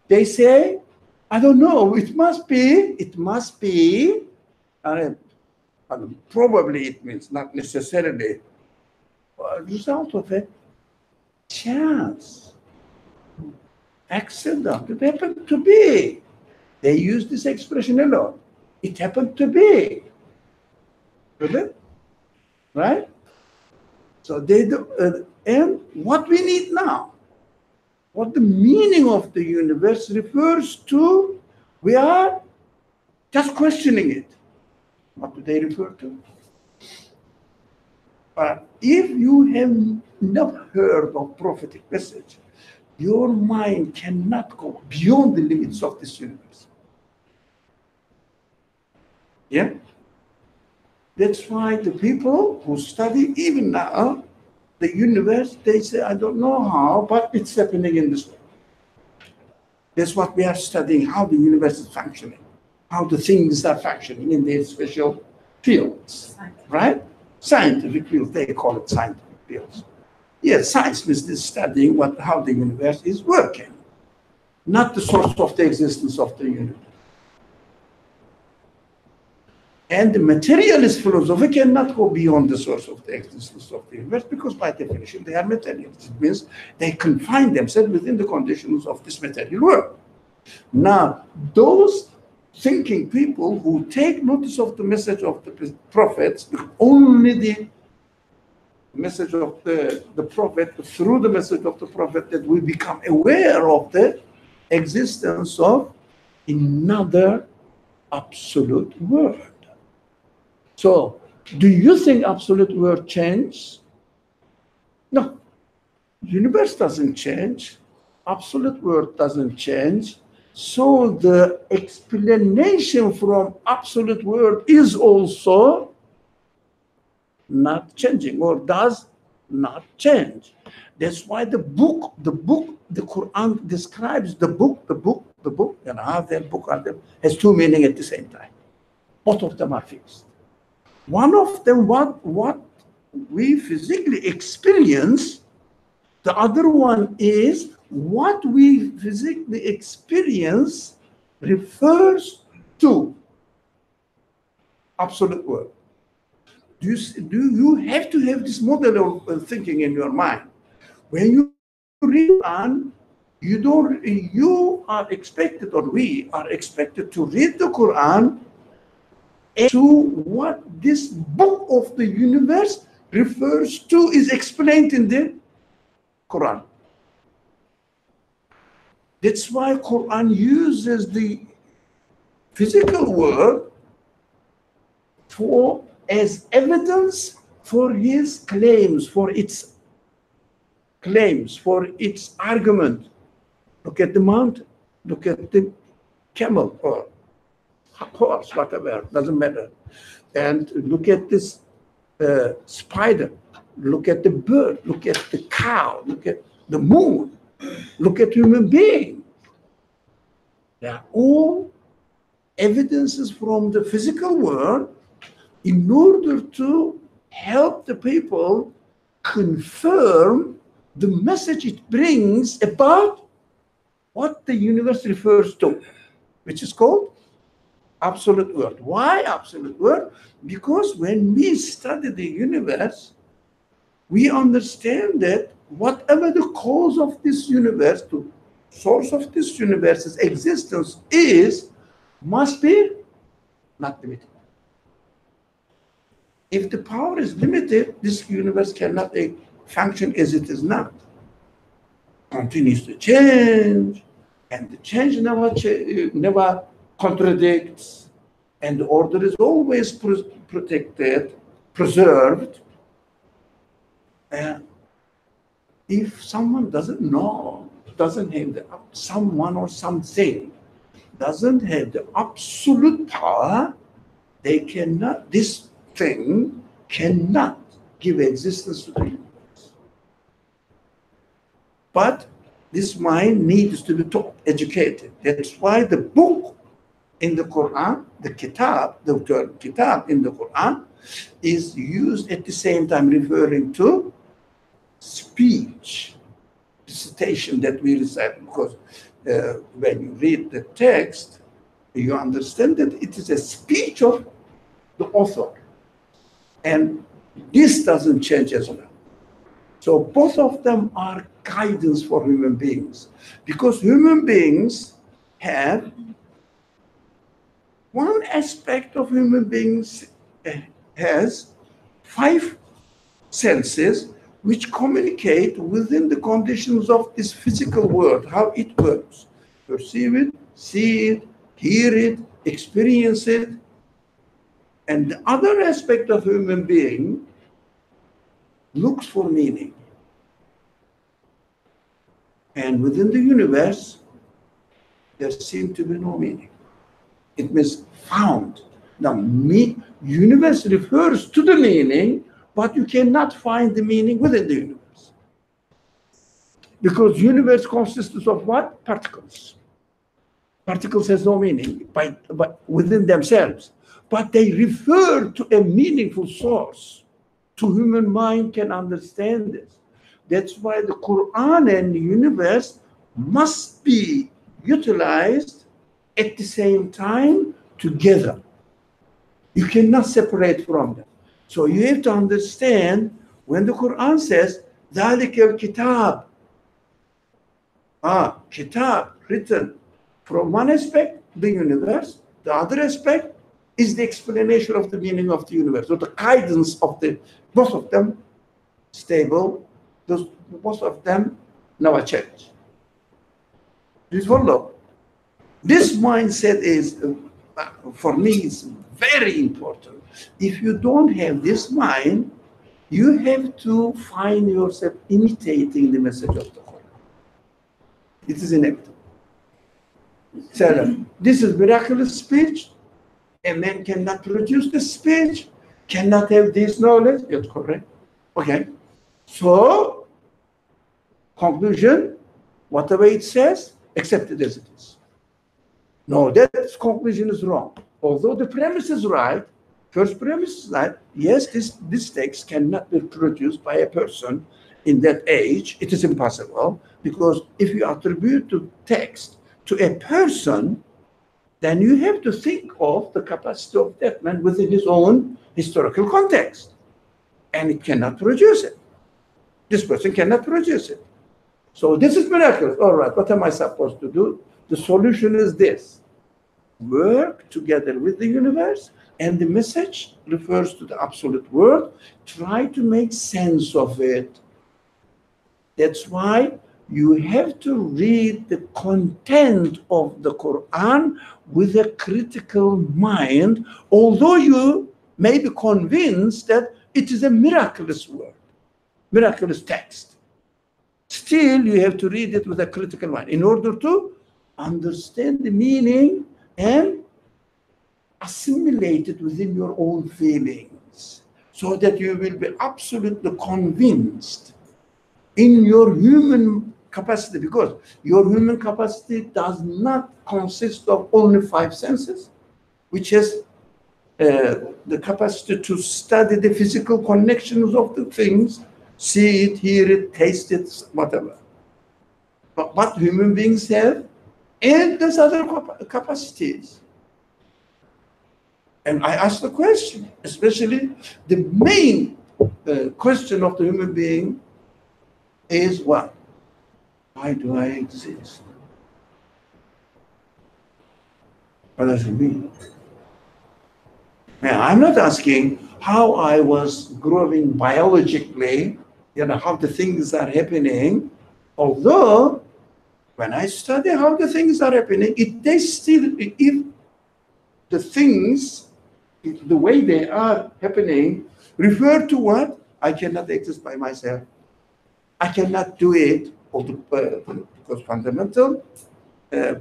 They say, I don't know, it must be, probably it means not necessarily a result of a chance, accident. It happened to be. They use this expression a lot. It happened to be. Really? Right? So they do, and what we need now, what the meaning of the universe refers to, we are just questioning it. What do they refer to? But if you have never heard of prophetic message, your mind cannot go beyond the limits of this universe. Yeah? That's why the people who study even now the universe, they say, I don't know how, but it's happening in this way. That's what we are studying, how the universe is functioning, how the things are functioning in their special fields, right? Scientific fields, they call it scientific fields. Yes, science is studying how the universe is working, not the source of the existence of the universe. And the materialist philosophy cannot go beyond the source of the existence of the universe because by definition they are materialists. It means they confine themselves within the conditions of this material world. Now, those thinking people who take notice of the message of the prophets, only the message of the prophet, through the message of the prophet, that we become aware of the existence of another absolute word. So, do you think absolute word changes? No. Universe doesn't change. Absolute word doesn't change. So the explanation from absolute word is also not changing or does not change. That's why the Quran describes the book, and how that book has two meanings at the same time. Both of them are fixed. One of them, what we physically experience, the other one is what we physically experience refers to absolute word. you have to have this model of thinking in your mind. When you read Quran, you are expected, or we are expected to read the Quran to what this book of the universe refers to, is explained in the Quran. That's why Quran uses the physical world as evidence for his claims, for its argument. Look at the mountain, look at the camel or horse, whatever, doesn't matter. And look at this spider, look at the bird, look at the cow, look at the moon, look at human being. They are all evidences from the physical world in order to help the people confirm the message it brings about what the universe refers to, which is called absolute world. Why absolute world? Because when we study the universe, we understand that whatever the cause of this universe, the source of this universe's existence is, must be not limited. If the power is limited, this universe cannot function as it is now. Continues to change, and the change never contradicts, and the order is always protected, preserved. And if someone doesn't know, doesn't have someone or something doesn't have the absolute power, this thing cannot give existence to the universe. But this mind needs to be taught, educated. That's why the book in the Quran, the term kitab in the Quran, is used at the same time referring to speech, recitation that we recite. Because when you read the text, you understand that it is a speech of the author. And this doesn't change as well. So both of them are guidance for human beings, because human beings have one aspect of human beings has 5 senses which communicate within the conditions of this physical world, how it works. Perceive it, see it, hear it, experience it. And the other aspect of human being looks for meaning. And within the universe, there seems to be no meaning. It means found. Now, universe refers to the meaning, but you cannot find the meaning within the universe. Because universe consists of what? Particles. Particles has no meaning but within themselves. But they refer to a meaningful source. To human mind can understand this. That's why the Quran and the universe must be utilized at the same time together. You cannot separate from them. So you have to understand when the Quran says, ذَلِكَ الْكِتَابِ, kitab, written. From one aspect, the universe. The other aspect is the explanation of the meaning of the universe. So the guidance of both of them stable, both of them never change. Please follow. This mindset is, for me, is very important. If you don't have this mind, you have to find yourself imitating the message of the Quran. It is inevitable. So, this is miraculous speech. A man cannot produce this speech, cannot have this knowledge. That's correct. Okay. So, conclusion, whatever it says, accept it as it is. No, that conclusion is wrong. Although the premise is right, first premise is right, yes, this text cannot be produced by a person in that age. It is impossible, because if you attribute the text to a person, then you have to think of the capacity of that man within his own historical context. And it cannot produce it. This person cannot produce it. So this is miraculous. All right, what am I supposed to do? The solution is this. Work together with the universe, and the message refers to the absolute word. Try to make sense of it. That's why you have to read the content of the Quran with a critical mind, although you may be convinced that it is a miraculous word, miraculous text. Still, you have to read it with a critical mind in order to understand the meaning and assimilate it within your own feelings, so that you will be absolutely convinced in your human capacity, because your human capacity does not consist of only 5 senses, which is the capacity to study the physical connections of the things, see it, hear it, taste it, whatever. But what human beings have, and there's other capacities. And I ask the question, especially the main question of the human being is what? Why do I exist? What does it mean? Now, I'm not asking how I was growing biologically, how the things are happening, although when I study how the things are happening, if the things, the way they are happening, refer to what? I cannot exist by myself. I cannot do it, because fundamental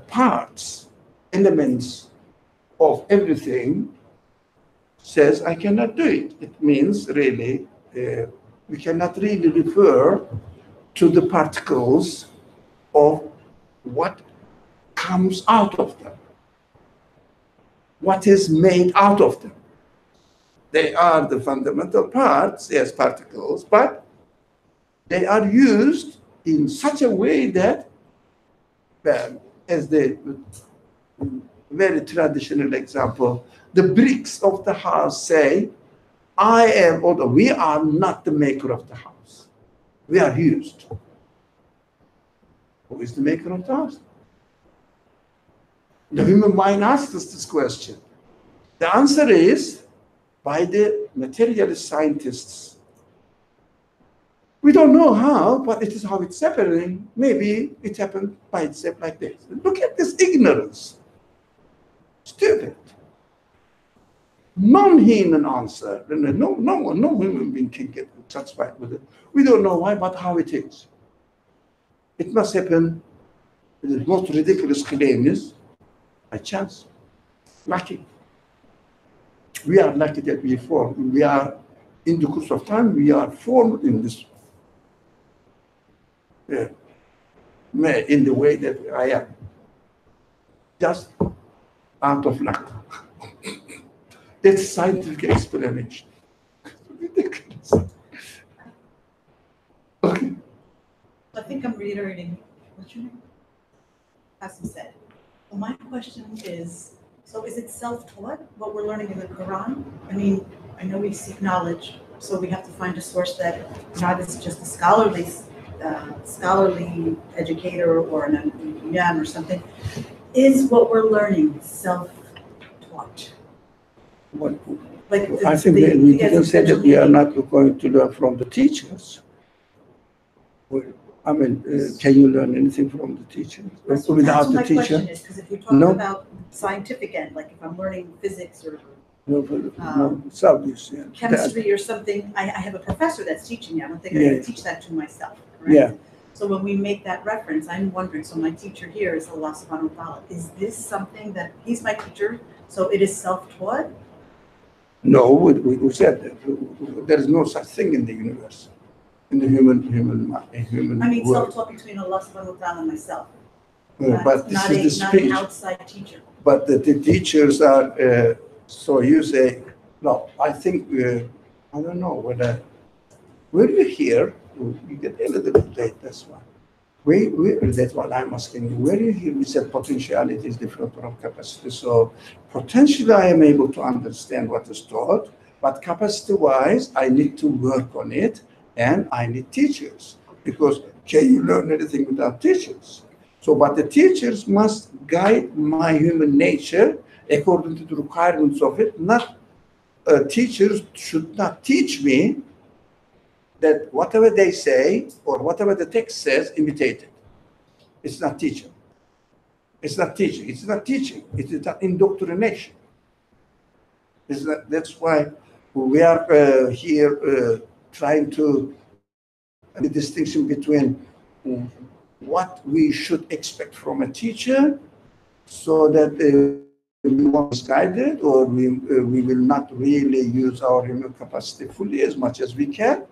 parts, elements of everything says I cannot do it. It means really, we cannot really refer to the particles of what comes out of them, what is made out of them. They are the fundamental parts, yes, particles, but they are used in such a way that, as the very traditional example, the bricks of the house say, I am, although we are not the maker of the house. We are used. Who is the maker of the house? The human mind asks us this question. The answer is by the materialist scientists. We don't know how, but it is how it's happening. Maybe it happened by itself like this. Look at this ignorance. Stupid. Non-human answer. No human being can get satisfied with it. We don't know why, but how it is. It must happen. The most ridiculous claim is by chance. Lucky. We are lucky that we formed. We are, in the course of time, we are formed in this, in the way that I am. Just out of luck. That's scientific explanation. Ridiculous. Okay. I think I'm reiterating, what's your name? Hassan said. Well, my question is, so is it self-taught, what we're learning in the Quran? I mean, I know we seek knowledge, so we have to find a source that not is just a scholarly educator or an imam or something. Is what we're learning self-taught? What, Like I think we didn't say that we are not going to learn from the teachers. I mean, can you learn anything from the teachers without the teacher? My question is, because if you're talking about scientific end, like if I'm learning physics or chemistry or something, I have a professor that's teaching me. I don't think I can teach that to myself. Correct? Yeah. So when we make that reference, I'm wondering, so my teacher here is Allah subhanahu wa ta'ala. Is this something that he's my teacher, so it is self-taught? No, we said that there is no such thing in the universe, in the human I mean, world. self-taught between Allah subhanahu wa ta'ala and myself. But this is the speech. Not an outside teacher. But the teachers are, so you say, no, I think, I don't know whether, were you here? You get a little bit late, that's why. That's what I'm asking you. Where you hear me said potentiality is different from capacity. So potentially I am able to understand what is taught, but capacity-wise, I need to work on it, and I need teachers. Because can you learn anything without teachers? So, but the teachers must guide my human nature according to the requirements of it. Not teachers should not teach me that whatever they say or whatever the text says, imitate it. It's not teaching. It's not teaching. It's not teaching. It is not indoctrination. It's not, that's why we are here trying to the distinction between what we should expect from a teacher, so that we won't be misguided, or we will not really use our human capacity fully as much as we can,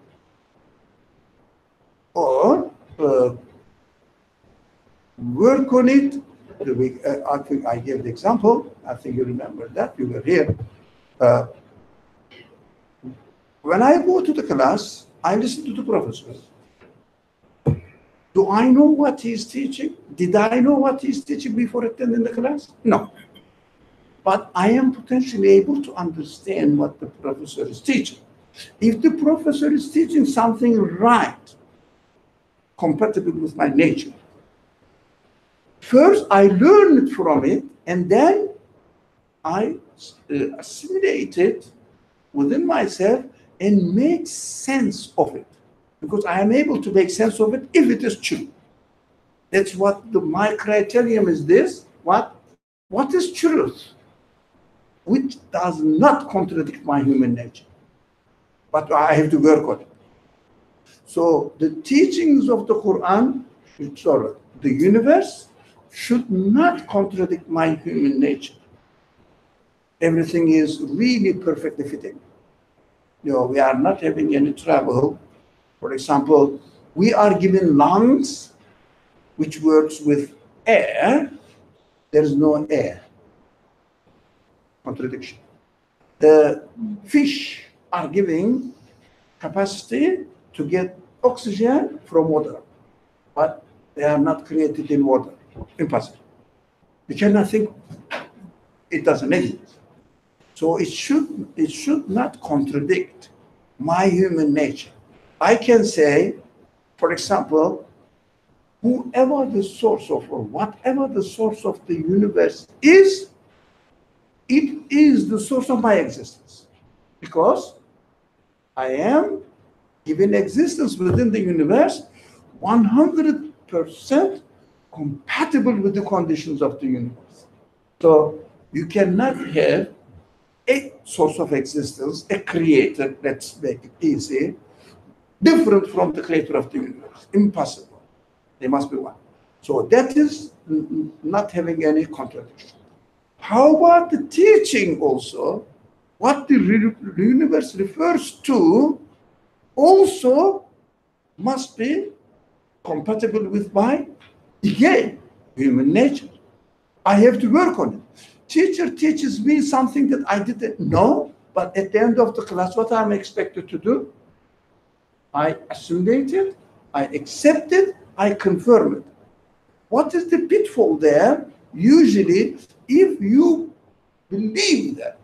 or work on it. I think I gave the example. I think you remember that. You were here. When I go to the class, I listen to the professor. Do I know what he's teaching? Did I know what he's teaching before attending the class? No. But I am potentially able to understand what the professor is teaching. If the professor is teaching something right, compatible with my nature, first I learn it from it, and then I assimilate it within myself and make sense of it. Because I am able to make sense of it if it is true. That's what my criterion is this. What is truth? Which does not contradict my human nature. But I have to work on it. So the teachings of the Quran, the universe, should not contradict my human nature. Everything is really perfectly fitting. We are not having any trouble. For example, we are given lungs, which works with air. There is no air. Contradiction. The fish are giving capacity to get oxygen from water, but they are not created in water. Impossible. We cannot think it doesn't exist. So it should not contradict my human nature. I can say, for example, whoever the source of, or whatever the source of the universe is, it is the source of my existence. Because I am given existence within the universe 100% compatible with the conditions of the universe. So you cannot have a source of existence, a creator, let's make it easy, different from the creator of the universe. Impossible. There must be one. So that is not having any contradiction. How about the teaching also? What the universe refers to also must be compatible with my, again, human nature. I have to work on it. Teacher teaches me something that I didn't know, but at the end of the class, what I'm expected to do? I assimilate it, I accept it, I confirm it. What is the pitfall there? Usually, if you believe that,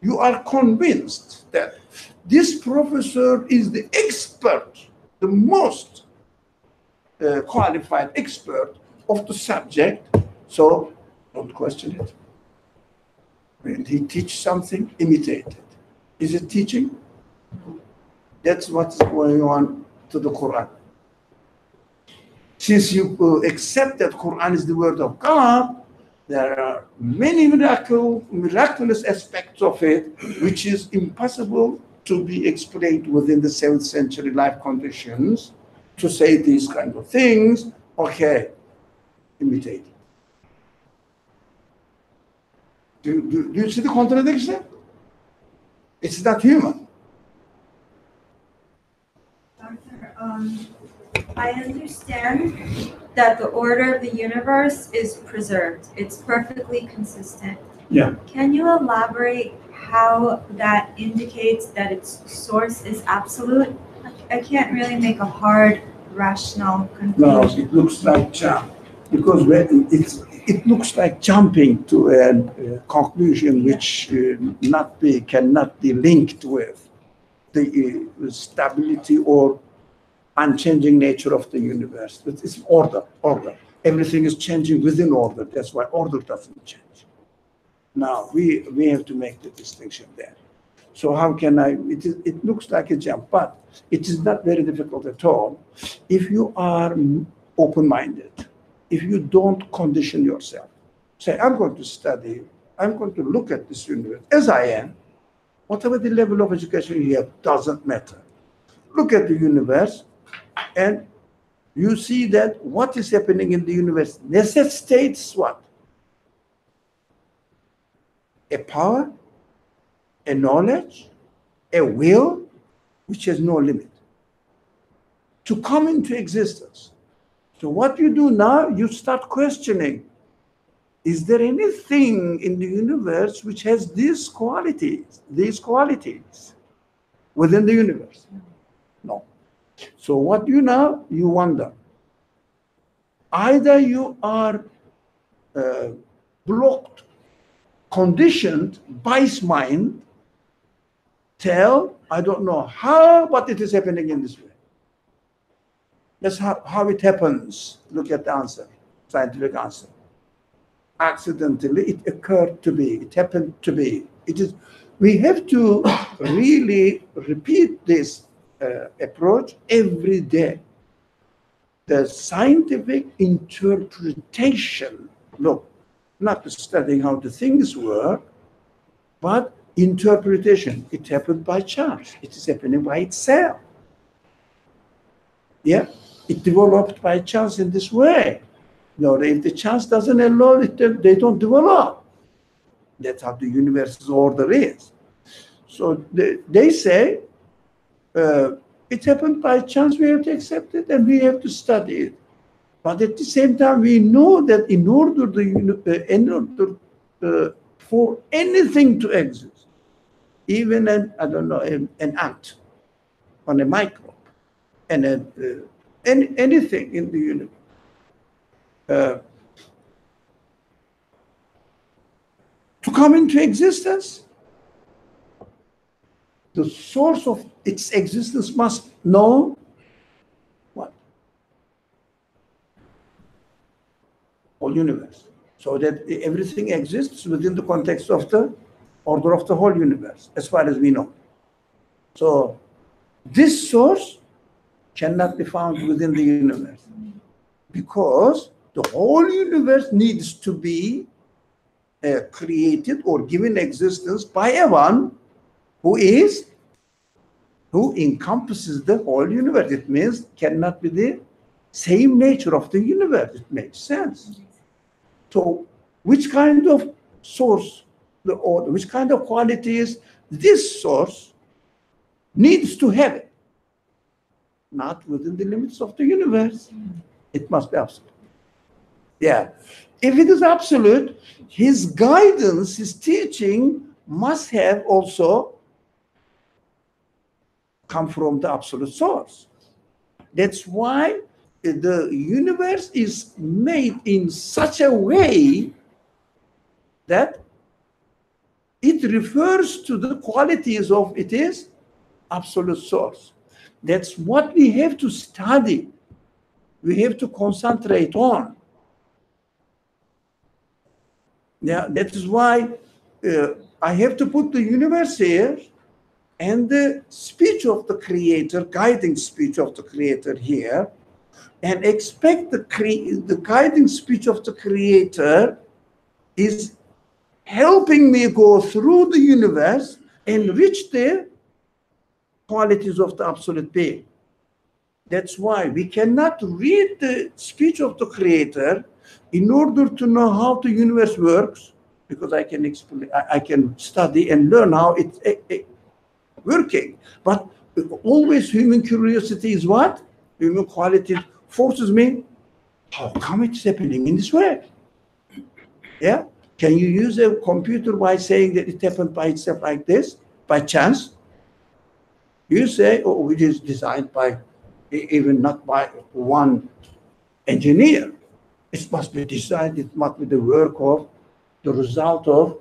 you are convinced that this professor is the expert, the most qualified expert of the subject, so don't question it. When he teaches something, imitate it. Is it teaching? That's what's going on to the Quran. Since you accept that Quran is the word of God, there are many miraculous aspects of it, which is impossible to be explained within the 7th century life conditions. To say these kind of things, okay, imitate it. Do you see the contradiction? It's not human. Doctor, I understand that the order of the universe is preserved. It's perfectly consistent. Yeah. Can you elaborate how that indicates that its source is absolute? I can't really make a hard rational No, conclusion. it looks like jump because it looks like jumping to a conclusion which cannot be linked with the stability or unchanging nature of the universe. It's order. Everything is changing within order. That's why order doesn't change. Now we have to make the distinction there. So how can I? It looks like a jump, but it is not very difficult at all if you are open-minded. If you don't condition yourself, say I'm going to study. I'm going to look at this universe as I am. Whatever the level of education you have doesn't matter. Look at the universe, and you see that what is happening in the universe necessitates what? A power, a knowledge, a will, which has no limit, to come into existence. So what you do now, you start questioning, is there anything in the universe which has these qualities within the universe? No. So what you now, you wonder, either you are blocked, conditioned by his mind, I don't know how, but it is happening in this way. That's how it happens. Look at the answer, scientific answer. Accidentally, it occurred to be, it happened to be. We have to really repeat this approach every day. The scientific interpretation, look, not studying how the things work, but interpretation. It happened by chance. It is happening by itself. Yeah, it developed by chance in this way. No, if the chance doesn't allow it, they don't develop. That's how the universe's order is. So they say it happened by chance. We have to accept it and we have to study it. But at the same time, we know that in order for anything to exist, even an ant on a microbe, and anything in the universe, to come into existence, the source of its existence must know what? Whole universe. So that everything exists within the context of the order of the whole universe, as far as we know. So this source cannot be found within the universe because the whole universe needs to be created or given existence by a one who encompasses the whole universe. It means cannot be the same nature of the universe. It makes sense. So which kind of source, the order, which kind of qualities this source needs to have it? Not within the limits of the universe. It must be absolute. Yeah. If it is absolute, his guidance, his teaching must have also come from the absolute source. That's why the universe is made in such a way that it refers to the qualities of its absolute source. That's what we have to study. We have to concentrate on. Yeah, that is why I have to put the universe here and the speech of the Creator, guiding speech of the Creator here, and expect the guiding speech of the Creator is helping me go through the universe and reach the qualities of the absolute being. That's why we cannot read the speech of the Creator in order to know how the universe works, because I can explain, I can study and learn how it's working. But always human curiosity is what? Human quality forces me, how come it's happening in this way? Yeah? Can you use a computer by saying that it happened by itself like this, by chance? You say, oh, it is designed by even not by one engineer. It must be designed, it must be the work of, the result of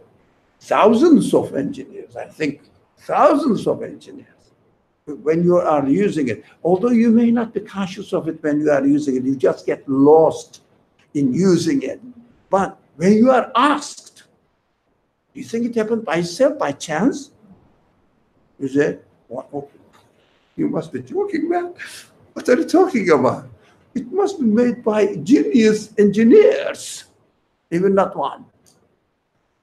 thousands of engineers, I think thousands of engineers. When you are using it, although you may not be conscious of it when you are using it, you just get lost in using it. But when you are asked, do you think it happened by itself, by chance? You say, what? Oh, you must be joking, man. What are you talking about? It must be made by genius engineers, even not one.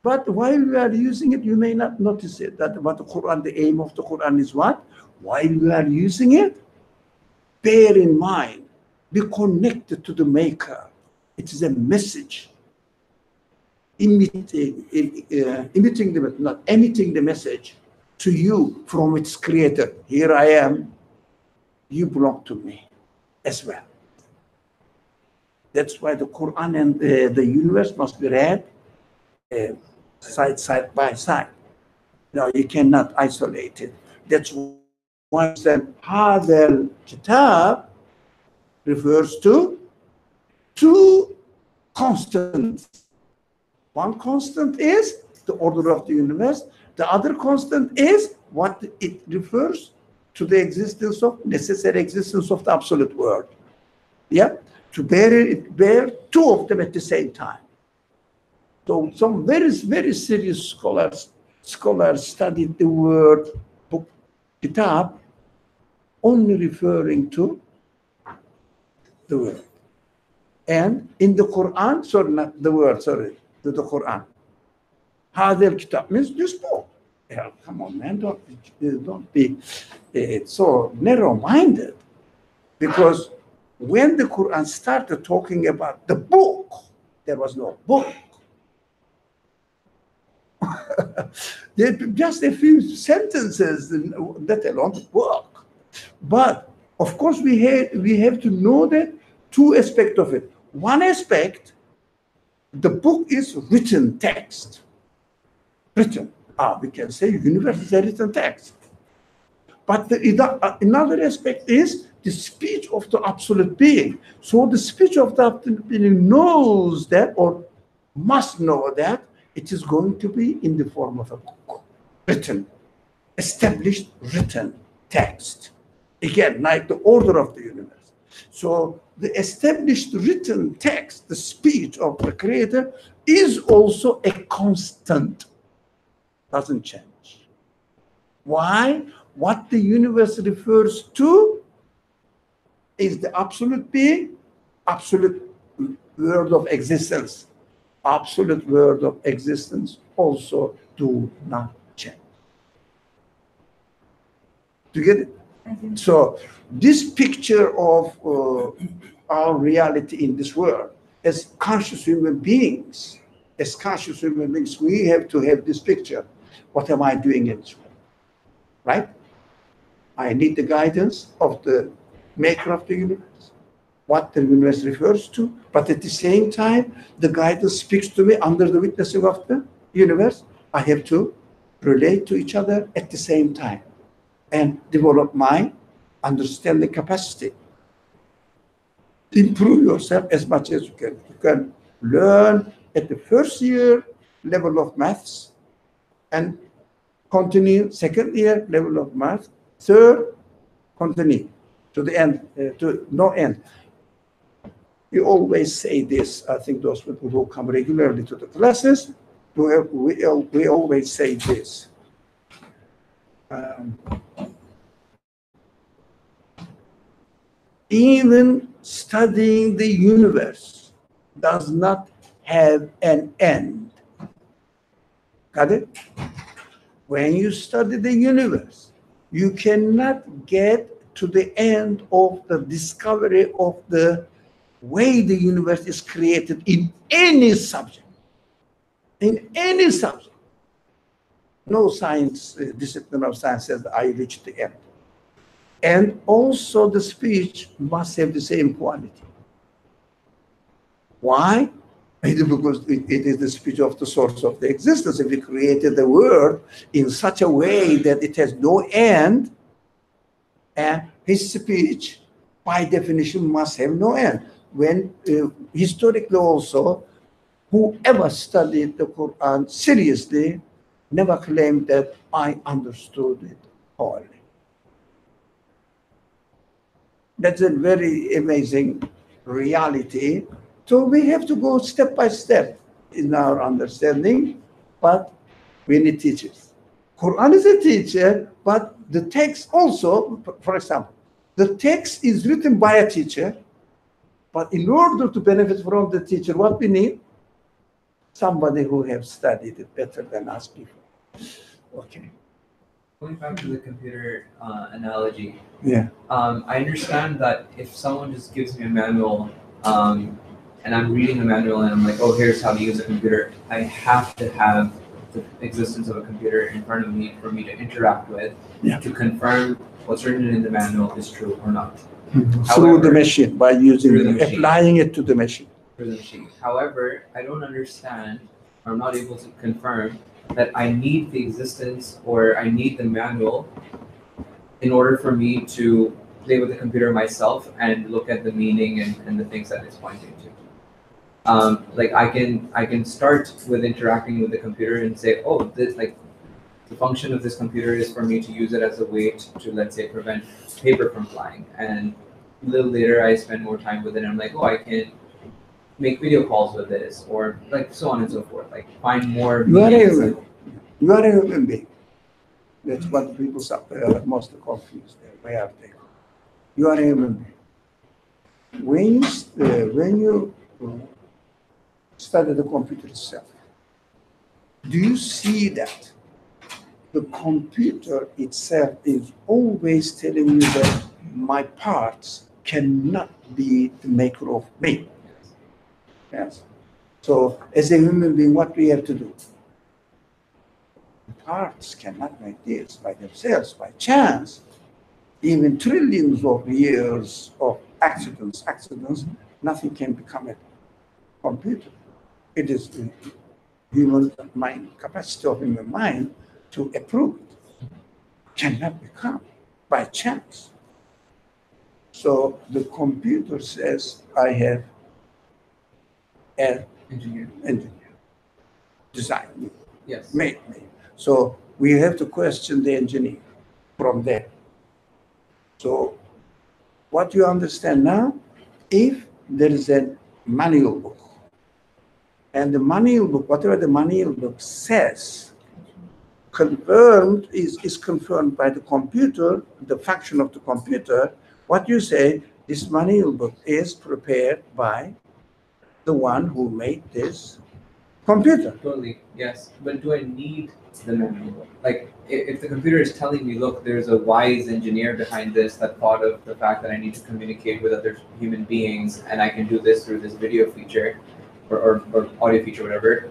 But while you are using it, you may not notice it. That what the Quran, the aim of the Quran is what? While you are using it, bear in mind, be connected to the Maker. It is a message. Emitting the message to you from its creator. Here I am, you belong to me as well. That's why the Quran and the universe must be read side by side. No, you cannot isolate it. That's why then Hadal Kitab refers to two constants. One constant is the order of the universe. The other constant is what it refers to, the existence of, necessary existence of the absolute world. Yeah, to bear two of them at the same time. So some very serious scholars studied the word book, kitab, only referring to the word. And in the Quran, sorry, not the word, sorry, to the Quran. Hadal kitab means this book. Yeah, come on, man, don't be so narrow-minded. Because when the Quran started talking about the book, there was no book. Just a few sentences, let alone book. But of course, we have to know that two aspects of it. One aspect, the book is written text. Written. We can say universe is a written text. But another aspect is the speech of the absolute being. So the speech of the absolute being knows that, or must know that, it is going to be in the form of a book. Written, established, written text. Again, like the order of the universe. So the established written text, the speech of the Creator, is also a constant. Doesn't change. Why? What the universe refers to is the absolute being, absolute word of existence. Absolute word of existence also do not change. Do you get it? So this picture of our reality in this world, as conscious human beings, we have to have this picture. What am I doing in this world? Right? I need the guidance of the maker of the universe, what the universe refers to, but at the same time, the guidance speaks to me under the witnessing of the universe. I have to relate to each other at the same time and develop my understanding capacity. Improve yourself as much as you can. You can learn at the first year level of maths and continue second year level of math, third, continue to the end, to no end. We always say this. I think those people who come regularly to the classes, we always say this. Even studying the universe does not have an end. Got it? When you study the universe, you cannot get to the end of the discovery of the way the universe is created in any subject. In any subject. No science, discipline of science says I reached the end. And also the speech must have the same quality. Why? Because it is the speech of the source of the existence. If we created the world in such a way that it has no end, and his speech by definition, must have no end. When historically also, whoever studied the Quran seriously never claimed that I understood it wholly. That's a very amazing reality. So we have to go step by step in our understanding, but we need teachers. Quran is a teacher, but the text also, for example, the text is written by a teacher, but in order to benefit from the teacher, what we need? Somebody who has studied it better than us before. Okay. Going back to the computer analogy, Yeah. I understand that if someone just gives me a manual, and I'm reading the manual and I'm like, oh, here's how to use a computer, I have to have the existence of a computer in front of me for me to interact with, to confirm what's written in the manual is true or not. Through the machine, by using, applying it to the machine. Through the machine. However, I don't understand, or I'm not able to confirm that I need the existence or I need the manual in order for me to play with the computer myself and look at the meaning and the things that it's pointing to. Like I can start with interacting with the computer and say, oh, this, like, the function of this computer is for me to use it as a way to let's say prevent paper from flying. And a little later I spend more time with it and I'm like, oh, I can make video calls with this, or like so on and so forth. Like find more meanings. You are a human being. That's what people are most confused. Why are they? You are a human being. When you study the computer itself, do you see that the computer itself is always telling you that my parts cannot be the maker of me? Yes. So as a human being, what we have to do? The parts cannot make this by themselves, by chance. Even trillions of years of accidents, nothing can become a computer. It is the human mind, capacity of human mind to approve it. Cannot become by chance. So the computer says, I have an engineer, designed me, made me. So we have to question the engineer from there. So what you understand now, if there is a manual book, and the manual book, whatever the manual book says, confirmed is confirmed by the computer, the function of the computer, what you say, this manual book is prepared by the one who made this computer. Totally, yes. But do I need the manual? Like, if the computer is telling me, look, there's a wise engineer behind this that thought of the fact that I need to communicate with other human beings, and I can do this through this video feature or audio feature, whatever,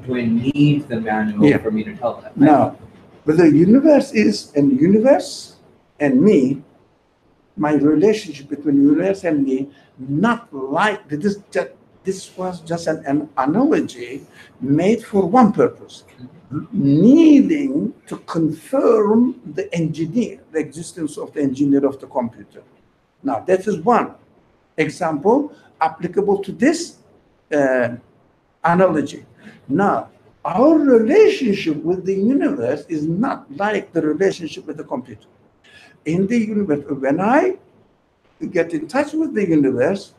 do I need the manual for me to tell them? No, but the universe is, and universe and me, my relationship between universe and me, not like this. This was just an analogy made for one purpose, needing to confirm the engineer, the existence of the engineer of the computer. Now, that is one example applicable to this analogy. Now, our relationship with the universe is not like the relationship with the computer. In the universe, when I get in touch with the universe,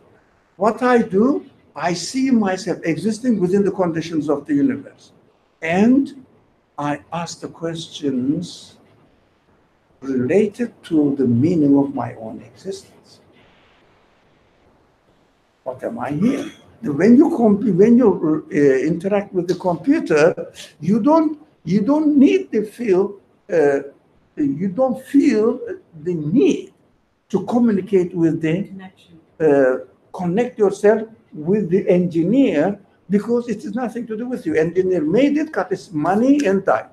what I do, I see myself existing within the conditions of the universe. And I ask the questions related to the meaning of my own existence. What am I here? When you interact with the computer, you don't need to feel you don't feel the need to communicate with the connect yourself with the engineer, because it has nothing to do with you. Engineer made it, got his money, and died.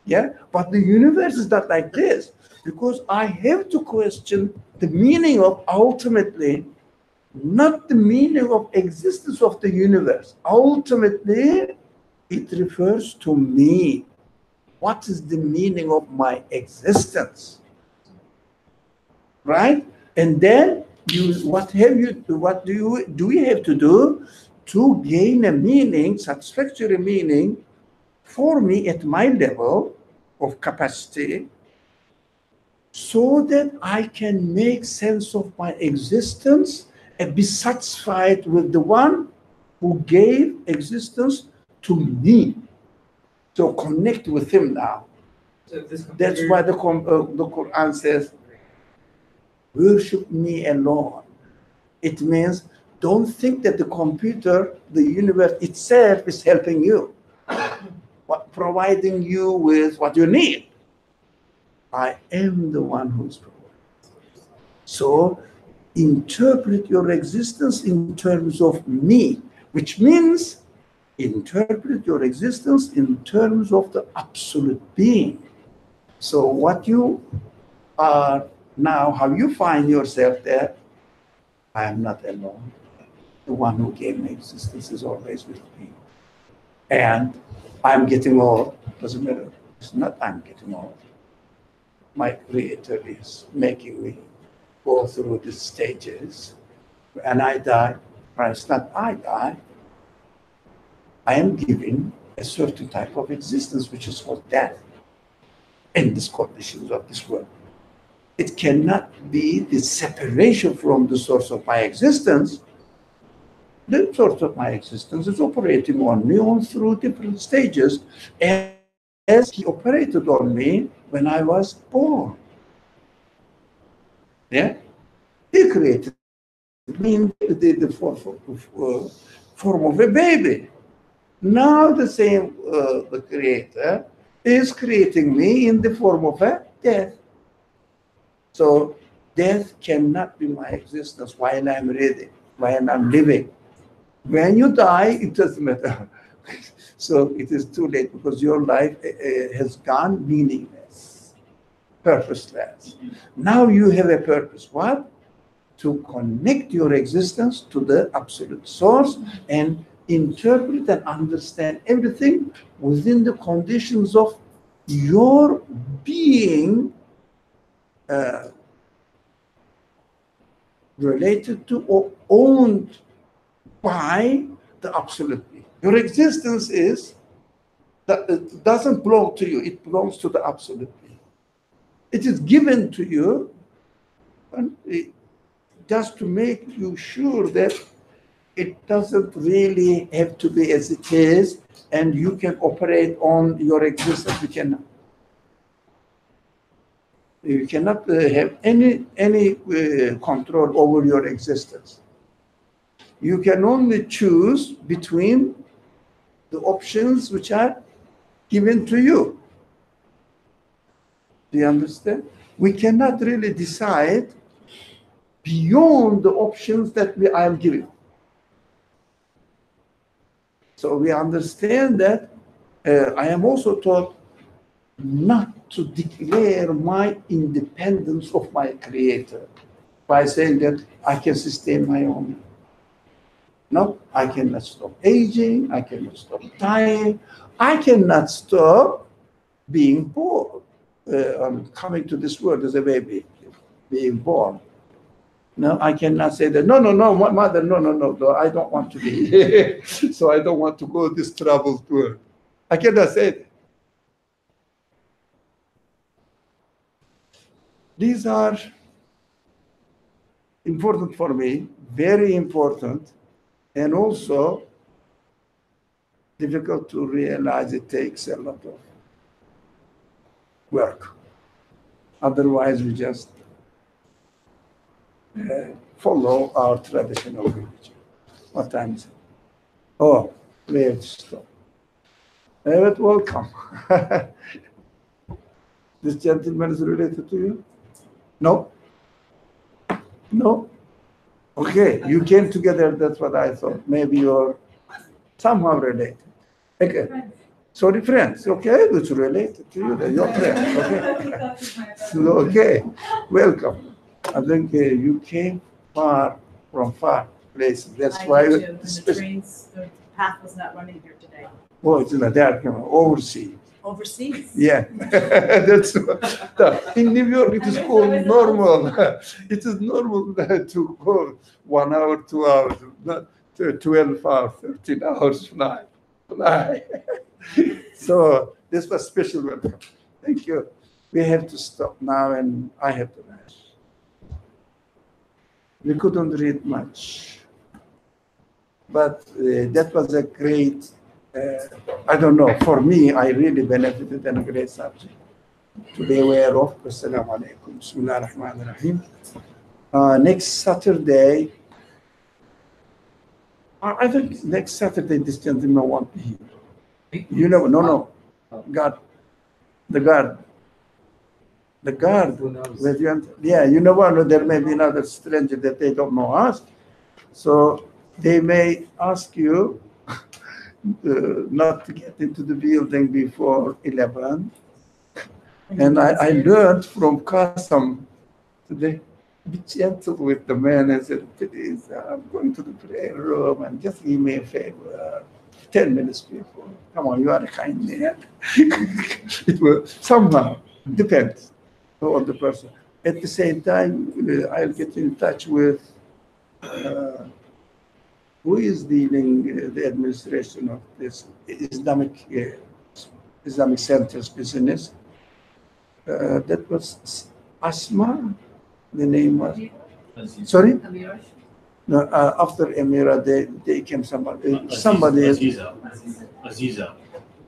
Yeah, but the universe is not like this, because I have to question the meaning of ultimately, not the meaning of existence of the universe. Ultimately, it refers to me. What is the meaning of my existence? right? And then what do we have to do to gain a meaning, satisfactory meaning for me at my level of capacity, so that I can make sense of my existence and be satisfied with the one who gave existence to me. So connect with him now. So this That's why the Quran says, worship me alone. It means don't think that the computer, the universe itself is helping you, providing you with what you need. I am the one who is providing. So interpret your existence in terms of me, which means interpret your existence in terms of the absolute being. So what you are now, how you find yourself there, I am not alone. The one who gave me existence is always with me. And I'm getting old, doesn't matter. It's not I'm getting old. My Creator is making me go through these stages. And I die, but it's not I die. I am given a certain type of existence, which is called death, in these conditions of this world. It cannot be the separation from the source of my existence. The source of my existence is operating on me on through different stages, as he operated on me when I was born. Yeah? He created me in the form of a baby. Now the same, the Creator is creating me in the form of a death. So death cannot be my existence while I'm ready, while I'm living. When you die, it doesn't matter. So it is too late because your life has gone meaningless, purposeless. Now you have a purpose. What? To connect your existence to the absolute source and interpret and understand everything within the conditions of your being related to or owned by the absolute being. Your existence is that it doesn't belong to you, it belongs to the absolute being. It is given to you and just to make you sure that it doesn't really have to be as it is, and you can operate on your existence. You cannot have any control over your existence. You can only choose between the options which are given to you. Do you understand? We cannot really decide beyond the options that I am given. So we understand that I am also taught not to declare my independence of my Creator by saying that I can sustain my own. No, I cannot stop aging, I cannot stop dying, I cannot stop being born, coming to this world as a baby, being born. No, I cannot say that, no, mother, no, I don't want to be here, so I don't want to go this troubled world. I cannot say that. These are important for me, very important, and also difficult to realize. It takes a lot of work. Otherwise, we just follow our traditional religion. What time is it? Oh, we have to stop. David, welcome. This gentleman is related to you? No? No? Okay, you came together, that's what I thought. Maybe you're somehow related. Okay. Sorry, friends. Okay, it's related to you. Your friends. Okay. So, okay. Welcome. I think you came from far places. That's why. The path was not running here today. Oh, it's in the dark, overseas. Overseas? Yeah, that's in New York. It is called normal. It is normal to go 1 hour, 2 hours, not 12 hours, 13 hours fly. So this was special welcome. Thank you. We have to stop now, and I have to rush. We couldn't read much, but that was a great. I don't know. For me, I really benefited and a great subject to be aware of. Assalamu alaikum. Bismillah ar-Rahman ar-Rahim. Next Saturday, I think next Saturday this gentleman won't be here. You know, no. God, the guard. Who knows? Yeah, you know what? There may be another stranger that they don't know us, so they may ask you not to get into the building before 11. And I learned from custom today, be gentle with the man and said, please, I'm going to the prayer room and just give me a favor. 10 minutes before. Come on, you are a kind man. It will somehow, depends on the person. At the same time, I'll get in touch with who is dealing the administration of this Islamic Center's business. That was Asma, the name was. Sorry? No, after Emira, they came somebody.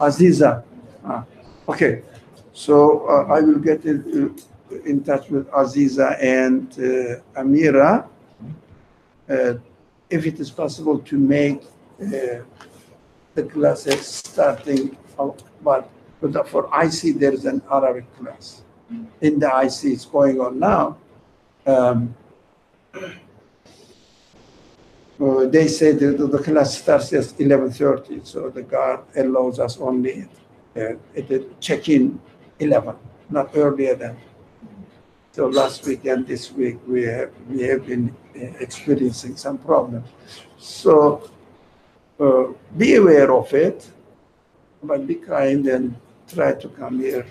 Aziza. Okay. So I will get in touch with Aziza and Amira. If it is possible to make the classes starting out, but for IC there is an Arabic class. In the IC it's going on now. They say that the class starts at 11:30, so the guard allows us only at check-in 11, not earlier than. So last week and this week we have been experiencing some problems. So be aware of it, but be kind and try to come here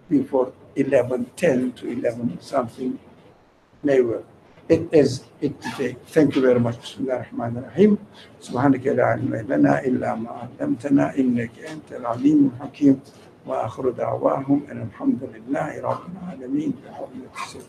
before 11:10 to 11 something may work. It is it today. Thank you very much. Bismillah ar-Rahman ar-Rahim. سبحانك لا علم لنا إلا ما علمتنا إنك أنت العليم الحكيم وآخر دعواهم أن الحمد لله رب العالمين بحرمة السيد